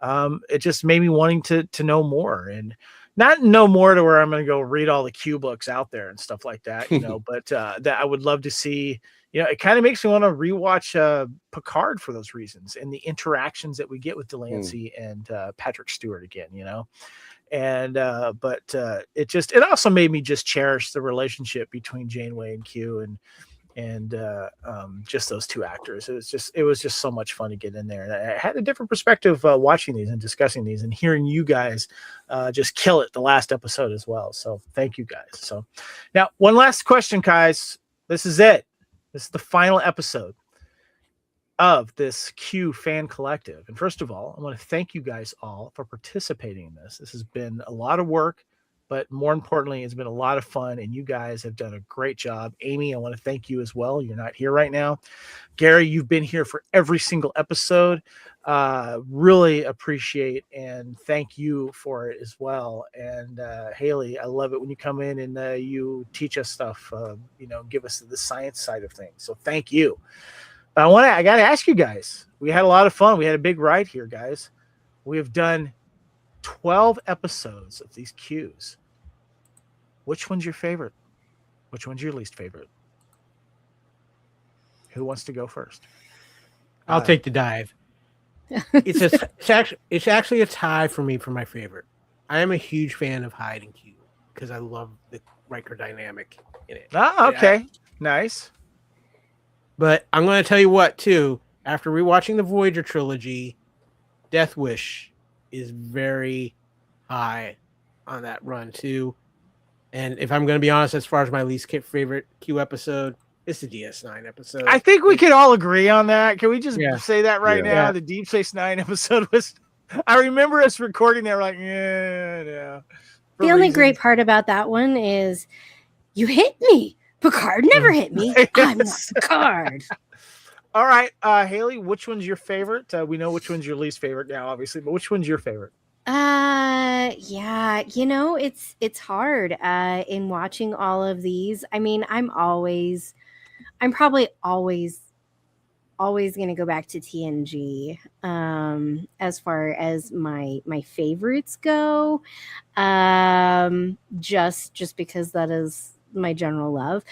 It just made me wanting to know more, and not know more to where I'm going to go read all the Q books out there and stuff like that, but that I would love to see. It kind of makes me want to rewatch Picard for those reasons, and the interactions that we get with de Lancie and Patrick Stewart again, and but it also made me just cherish the relationship between Janeway and Q, and just those two actors. It was just so much fun to get in there, and I had a different perspective watching these and discussing these and hearing you guys just kill it the last episode as well. So thank you guys. So now, one last question, guys. This is it. This is the final episode of this Q fan collective. And first of all, I want to thank you guys all for participating in this. This has been a lot of work, but more importantly, it's been a lot of fun, and you guys have done a great job. Amy, I want to thank you as well. You're not here right now. Gary, you've been here for every single episode. Really appreciate and thank you for it as well. And Haley, I love it when you come in and you teach us stuff, give us the science side of things. So thank you. But I got to ask you guys, we had a lot of fun. We had a big ride here, guys. We have done 12 episodes of these Qs. Which one's your favorite? Which one's your least favorite? Who wants to go first? I'll take the dive. It's actually a tie for me for my favorite. I am a huge fan of Hyde and Q because I love the Riker dynamic in it. Oh, okay. Nice. But I'm going to tell you what, too. After rewatching the Voyager trilogy, Death Wish is very high on that run, too. And if I'm going to be honest, as far as my least favorite Q episode, it's the DS9 episode. I think we can all agree on that. Can we just say that right now? Yeah. The Deep Space Nine episode was... I remember us recording that. We're like, yeah. The only great part about that one is you hit me. Picard never hit me. I'm not Picard. All right, Haley, which one's your favorite? We know which one's your least favorite now, obviously, but which one's your favorite? Yeah, it's hard in watching all of these. I mean, I'm probably always going to go back to TNG as far as my favorites go, just because that is my general love,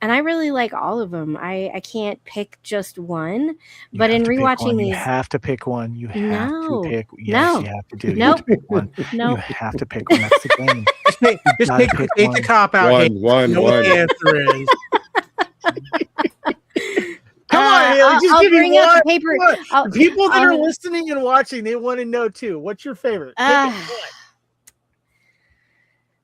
and I really like all of them. I can't pick just one, but in rewatching these, you have to pick one. You have to pick. Yes, no, you have to do. Nope. You have to pick one. Nope. You have to pick one. That's the game. Just take the cop out. One. The answer is. Come on, Haley, just I'll give bring me out one. the paper. The people that are listening and watching, they want to know too. What's your favorite?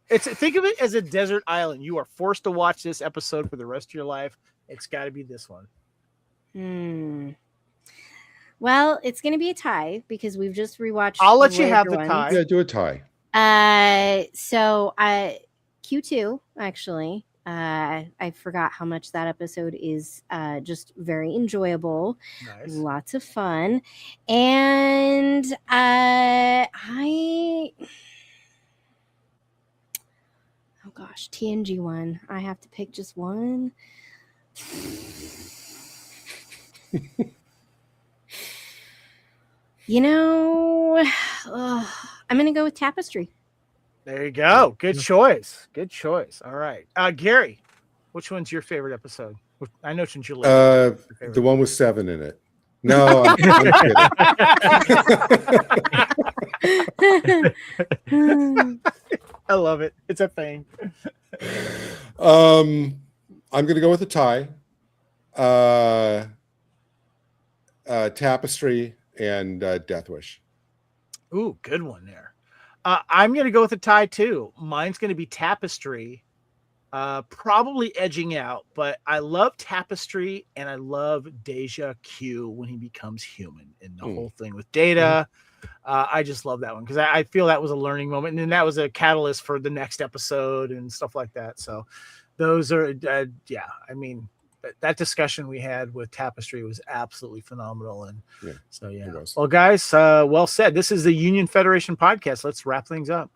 Think of it as a desert island. You are forced to watch this episode for the rest of your life. It's got to be this one. Well, it's going to be a tie because we've just rewatched. I'll let you have the tie. Yeah, do a tie. So Q2 actually. I forgot how much that episode is just very enjoyable. Nice. Lots of fun. And oh gosh, TNG one. I have to pick just one. I'm going to go with Tapestry. There you go. Good choice. Good choice. All right. Gary, which one's your favorite episode? I know since you're the one with 7 in it. No, I'm Hmm. I love it. It's a thing. I'm going to go with a tie. Tapestry and Death Wish. Ooh, good one there. I'm going to go with a tie too. Mine's going to be Tapestry, probably edging out, but I love Tapestry and I love Deja Q when he becomes human and the whole thing with Data. I just love that one because I feel that was a learning moment, and then that was a catalyst for the next episode and stuff like that. So those are, yeah, I mean, that discussion we had with Tapestry was absolutely phenomenal. And so, yeah. Well, guys, well said. This is the Union Federation podcast. Let's wrap things up.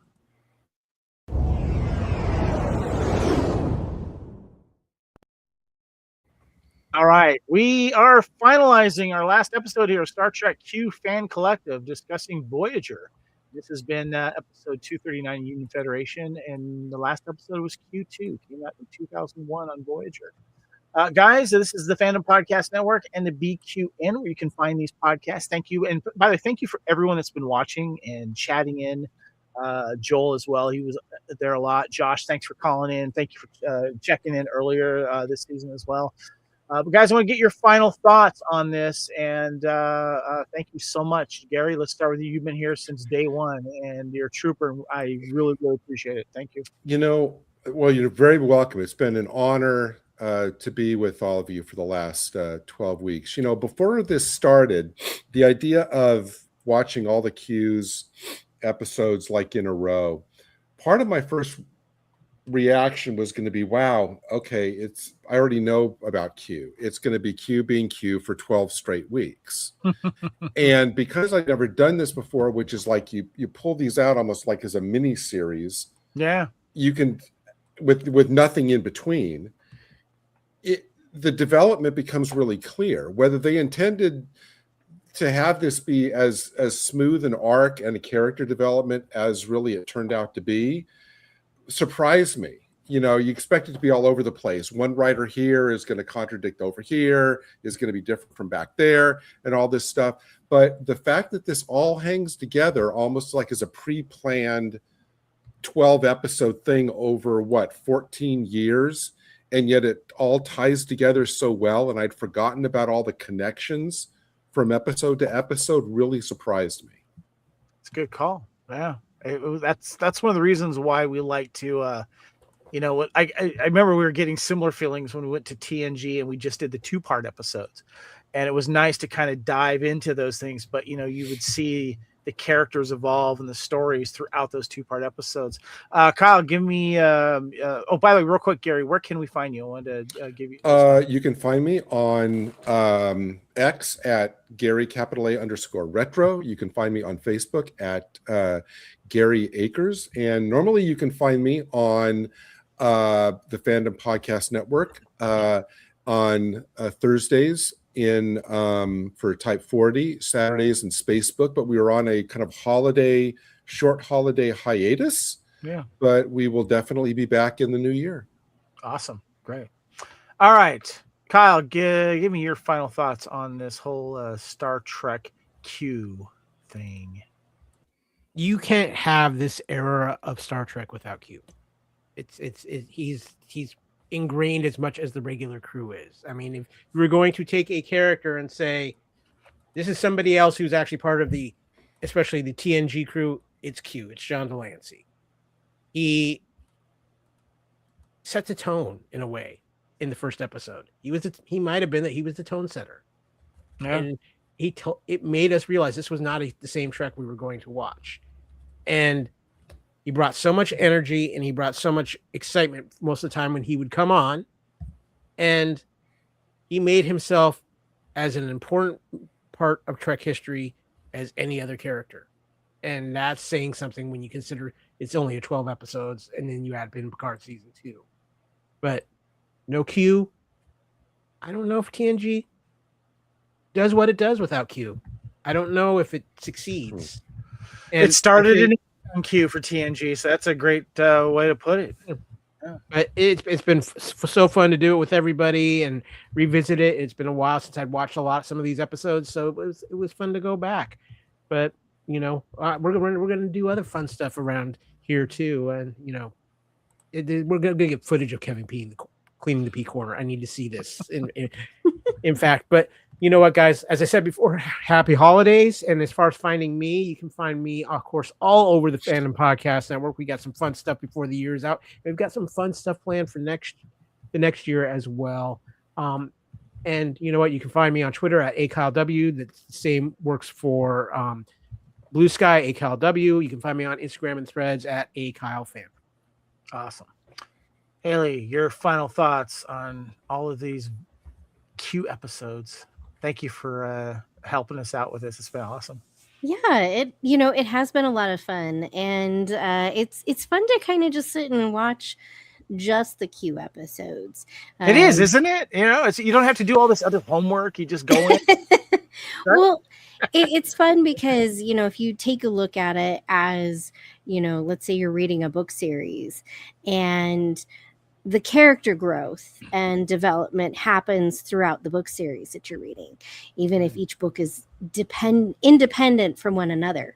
All right, we are finalizing our last episode here of Star Trek Q Fan Collective discussing Voyager. This has been episode 239 Union Federation, and the last episode was Q2, came out in 2001 on Voyager. Guys, this is the Fandom Podcast Network and the BQN, where you can find these podcasts. Thank you. And by the way, thank you for everyone that's been watching and chatting in. Joel as well. He was there a lot. Josh, thanks for calling in. Thank you for checking in earlier this season as well. But guys, I want to get your final thoughts on this, and thank you so much. Gary, let's start with you. You've been here since day one, and you're a trooper. I really, really appreciate it. Thank you. Well, you're very welcome. It's been an honor to be with all of you for the last 12 weeks. Before this started, the idea of watching all the Q's episodes like in a row, part of my first reaction was going to be, wow, okay, I already know about Q. It's going to be Q being Q for 12 straight weeks. And because I've never done this before, which is like you pull these out almost like as a mini series. Yeah. You can, with nothing in between, the development becomes really clear. Whether they intended to have this be as smooth an arc and a character development as really it turned out to be, surprised me. You expect it to be all over the place. One writer here is going to contradict over here, is going to be different from back there, and all this stuff. But the fact that this all hangs together almost like as a pre-planned 12-episode thing over 14 years, and yet it all ties together so well, and I'd forgotten about all the connections from episode to episode, really surprised me. It's a good call. Yeah. That's one of the reasons why we like to I remember we were getting similar feelings when we went to TNG and we just did the 2-part episodes, and it was nice to kind of dive into those things, but you would see the characters evolve and the stories throughout those 2-part episodes. Kyle, give me by the way, real quick, Gary, where can we find you? I wanted to give you you can find me on X at Gary _retro. You can find me on Facebook at Gary Akers, and normally you can find me on the Fandom Podcast Network on Thursdays for Type 40, Saturdays in Spacebook, but we were on a kind of short holiday hiatus. Yeah. But we will definitely be back in the new year. Awesome. Great. All right. Kyle, give me your final thoughts on this whole Star Trek Q thing. You can't have this era of Star Trek without Q. He's ingrained as much as the regular crew is. I mean, if you were going to take a character and say, this is somebody else who's actually part of especially the TNG crew, it's Q. It's John de Lancie. He sets a tone in a way in the first episode. He might have been that he was the tone setter. Yeah. And it made us realize this was not the same Trek we were going to watch. And he brought so much energy and he brought so much excitement most of the time when he would come on, and he made himself as an important part of Trek history as any other character. And that's saying something when you consider it's only a 12 episodes and then you add in Picard season 2. But no Q. I don't know if TNG does what it does without Q. I don't know if it succeeds. And it started in Q for TNG, so that's a great way to put it. Yeah. But it's been so fun to do it with everybody and revisit it. It's been a while since I'd watched some of these episodes, so it was fun to go back. But we're gonna do other fun stuff around here too, and we're gonna get footage of Kevin P. cleaning the P corner. I need to see this. In fact, but You know what, guys? As I said before, happy holidays. And as far as finding me, you can find me, of course, all over the Fandom Podcast Network. We got some fun stuff before the year's out. We've got some fun stuff planned for the next year as well. And you know what? You can find me on Twitter at AKyleW. The same works for Blue Sky, AKyleW. You can find me on Instagram and Threads at AKyleFan. Awesome. Haley, your final thoughts on all of these Q episodes. Thank you for helping us out with this. It's been awesome. Yeah, it has been a lot of fun, and it's fun to kind of just sit and watch just the Q episodes. It is, isn't it? You don't have to do all this other homework. You just go in. Well, it's fun because, if you take a look at it as, let's say you're reading a book series and the character growth and development happens throughout the book series that you're reading, even if each book is independent from one another.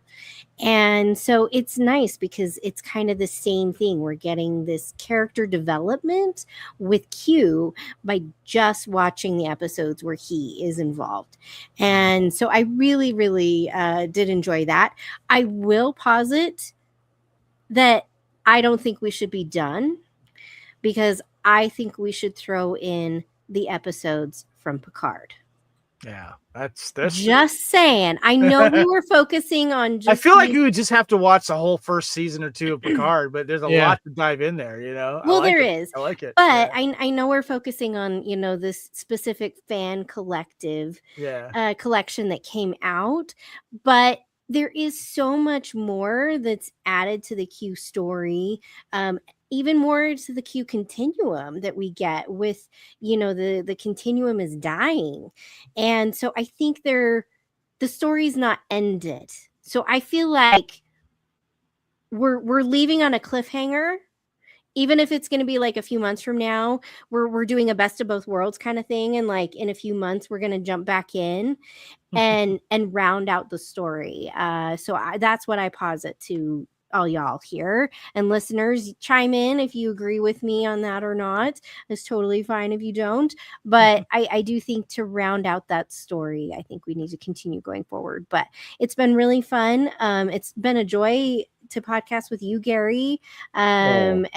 And so it's nice because it's kind of the same thing. We're getting this character development with Q by just watching the episodes where he is involved. And so I really, really did enjoy that. I will posit that I don't think we should be done, because I think we should throw in the episodes from Picard. Yeah, that's just saying. I know we were focusing on I feel like you would just have to watch the whole first season or two of Picard, but there's a lot to dive in there, Well, there is. I like it. But I know we're focusing on, this specific fan collective collection that came out, but there is so much more that's added to the Q story. Even more to the Q continuum that we get with, the continuum is dying. And so I think the story's not ended. So I feel like we're leaving on a cliffhanger. Even if it's going to be like a few months from now, we're doing a best of both worlds kind of thing. And like in a few months, we're going to jump back in and round out the story. So that's what I posit to all y'all here, and listeners, chime in if you agree with me on that or not. It's totally fine if you don't, but I do think to round out that story, I think we need to continue going forward. But it's been really fun. It's been a joy to podcast with you, Gary, and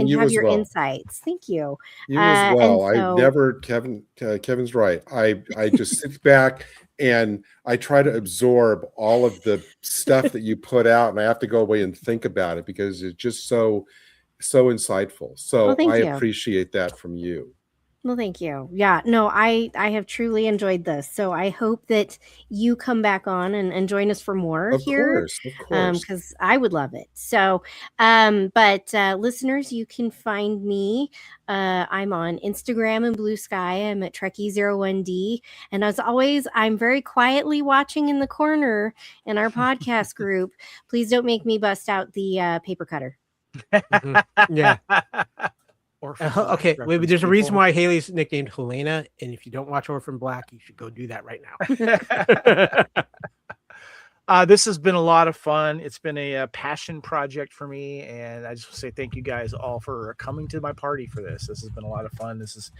you have your insights. Thank you. You as well. Kevin's right. I just sit back and I try to absorb all of the stuff that you put out, and I have to go away and think about it because it's just so insightful. So I appreciate that from you. Well, thank you. Yeah, no, I have truly enjoyed this. So I hope that you come back on and join us for more of here. Of course. Because I would love it. So, but listeners, you can find me. I'm on Instagram and Blue Sky. I'm at Trekkie01D. And as always, I'm very quietly watching in the corner in our podcast group. Please don't make me bust out the paper cutter. Yeah. Okay, there's a reason why Haley's nicknamed Helena, and if you don't watch Orphan Black, you should go do that right now. This has been a lot of fun. It's been a passion project for me, and I just want to say thank you guys all for coming to my party for this. This has been a lot of fun. This is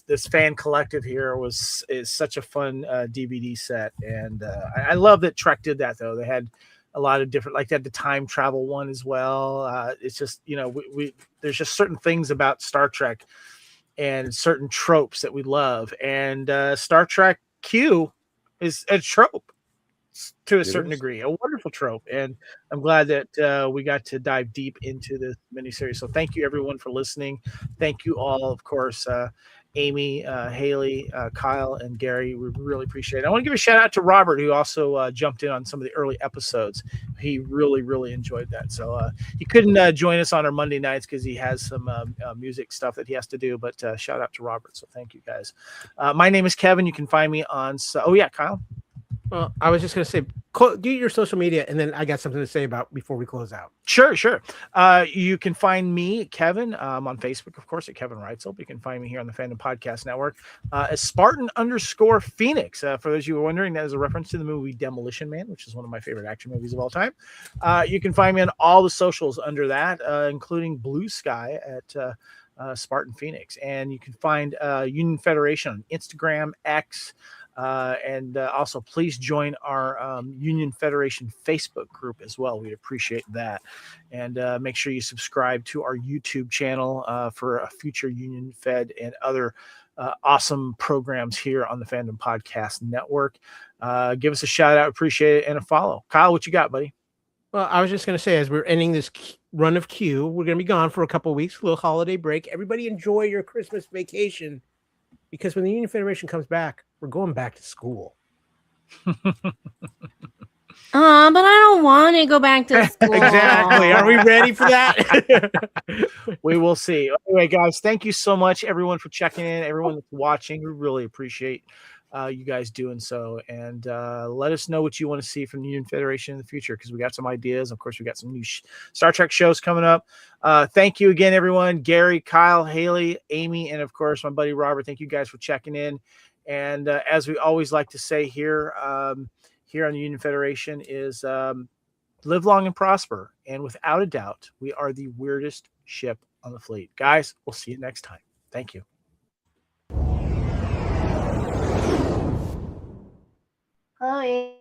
this fan collective here is such a fun DVD set, and I love that Trek did that though. They had a lot of different, like they had the time travel one as well. It's just, there's just certain things about Star Trek and certain tropes that we love. And Star Trek Q is a trope to a certain degree, a wonderful trope. And I'm glad that we got to dive deep into this miniseries. So thank you everyone for listening. Thank you all, of course, Amy, Haley, Kyle, and Gary. We really appreciate it. I want to give a shout out to Robert, who also jumped in on some of the early episodes. He really, really enjoyed that. So he couldn't join us on our Monday nights because he has some music stuff that he has to do. But shout out to Robert. So thank you guys. My name is Kevin. You can find me on. Kyle. Well, I was just going to say, do your social media, and then I got something to say about before we close out. Sure. You can find me, Kevin, on Facebook, of course, at Kevin Reitzel. You can find me here on the Fandom Podcast Network as Spartan_Phoenix. For those of you who are wondering, that is a reference to the movie Demolition Man, which is one of my favorite action movies of all time. You can find me on all the socials under that, including Blue Sky at Spartan Phoenix. And you can find Union Federation on Instagram, X, And also, please join our Union Federation Facebook group as well. We'd appreciate that. And make sure you subscribe to our YouTube channel for a future Union Fed and other awesome programs here on the Fandom Podcast Network. Give us a shout out, appreciate it, and a follow. Kyle, what you got, buddy? Well, I was just going to say, as we're ending this run of Q, we're going to be gone for a couple of weeks, a little holiday break. Everybody enjoy your Christmas vacation, because when the Union Federation comes back, we're going back to school. But I don't want to go back to school. Exactly. Are we ready for that? We will see. Anyway, guys, thank you so much, everyone, for checking in, everyone that's watching. We really appreciate you guys doing so. And let us know what you want to see from the Union Federation in the future, because we got some ideas. Of course, we got some new Star Trek shows coming up. Thank you again, everyone. Gary, Kyle, Haley, Amy, and of course, my buddy Robert. Thank you guys for checking in. And as we always like to say here, here on the Union Federation is live long and prosper. And without a doubt, we are the weirdest ship on the fleet. Guys, we'll see you next time. Thank you. Chloe.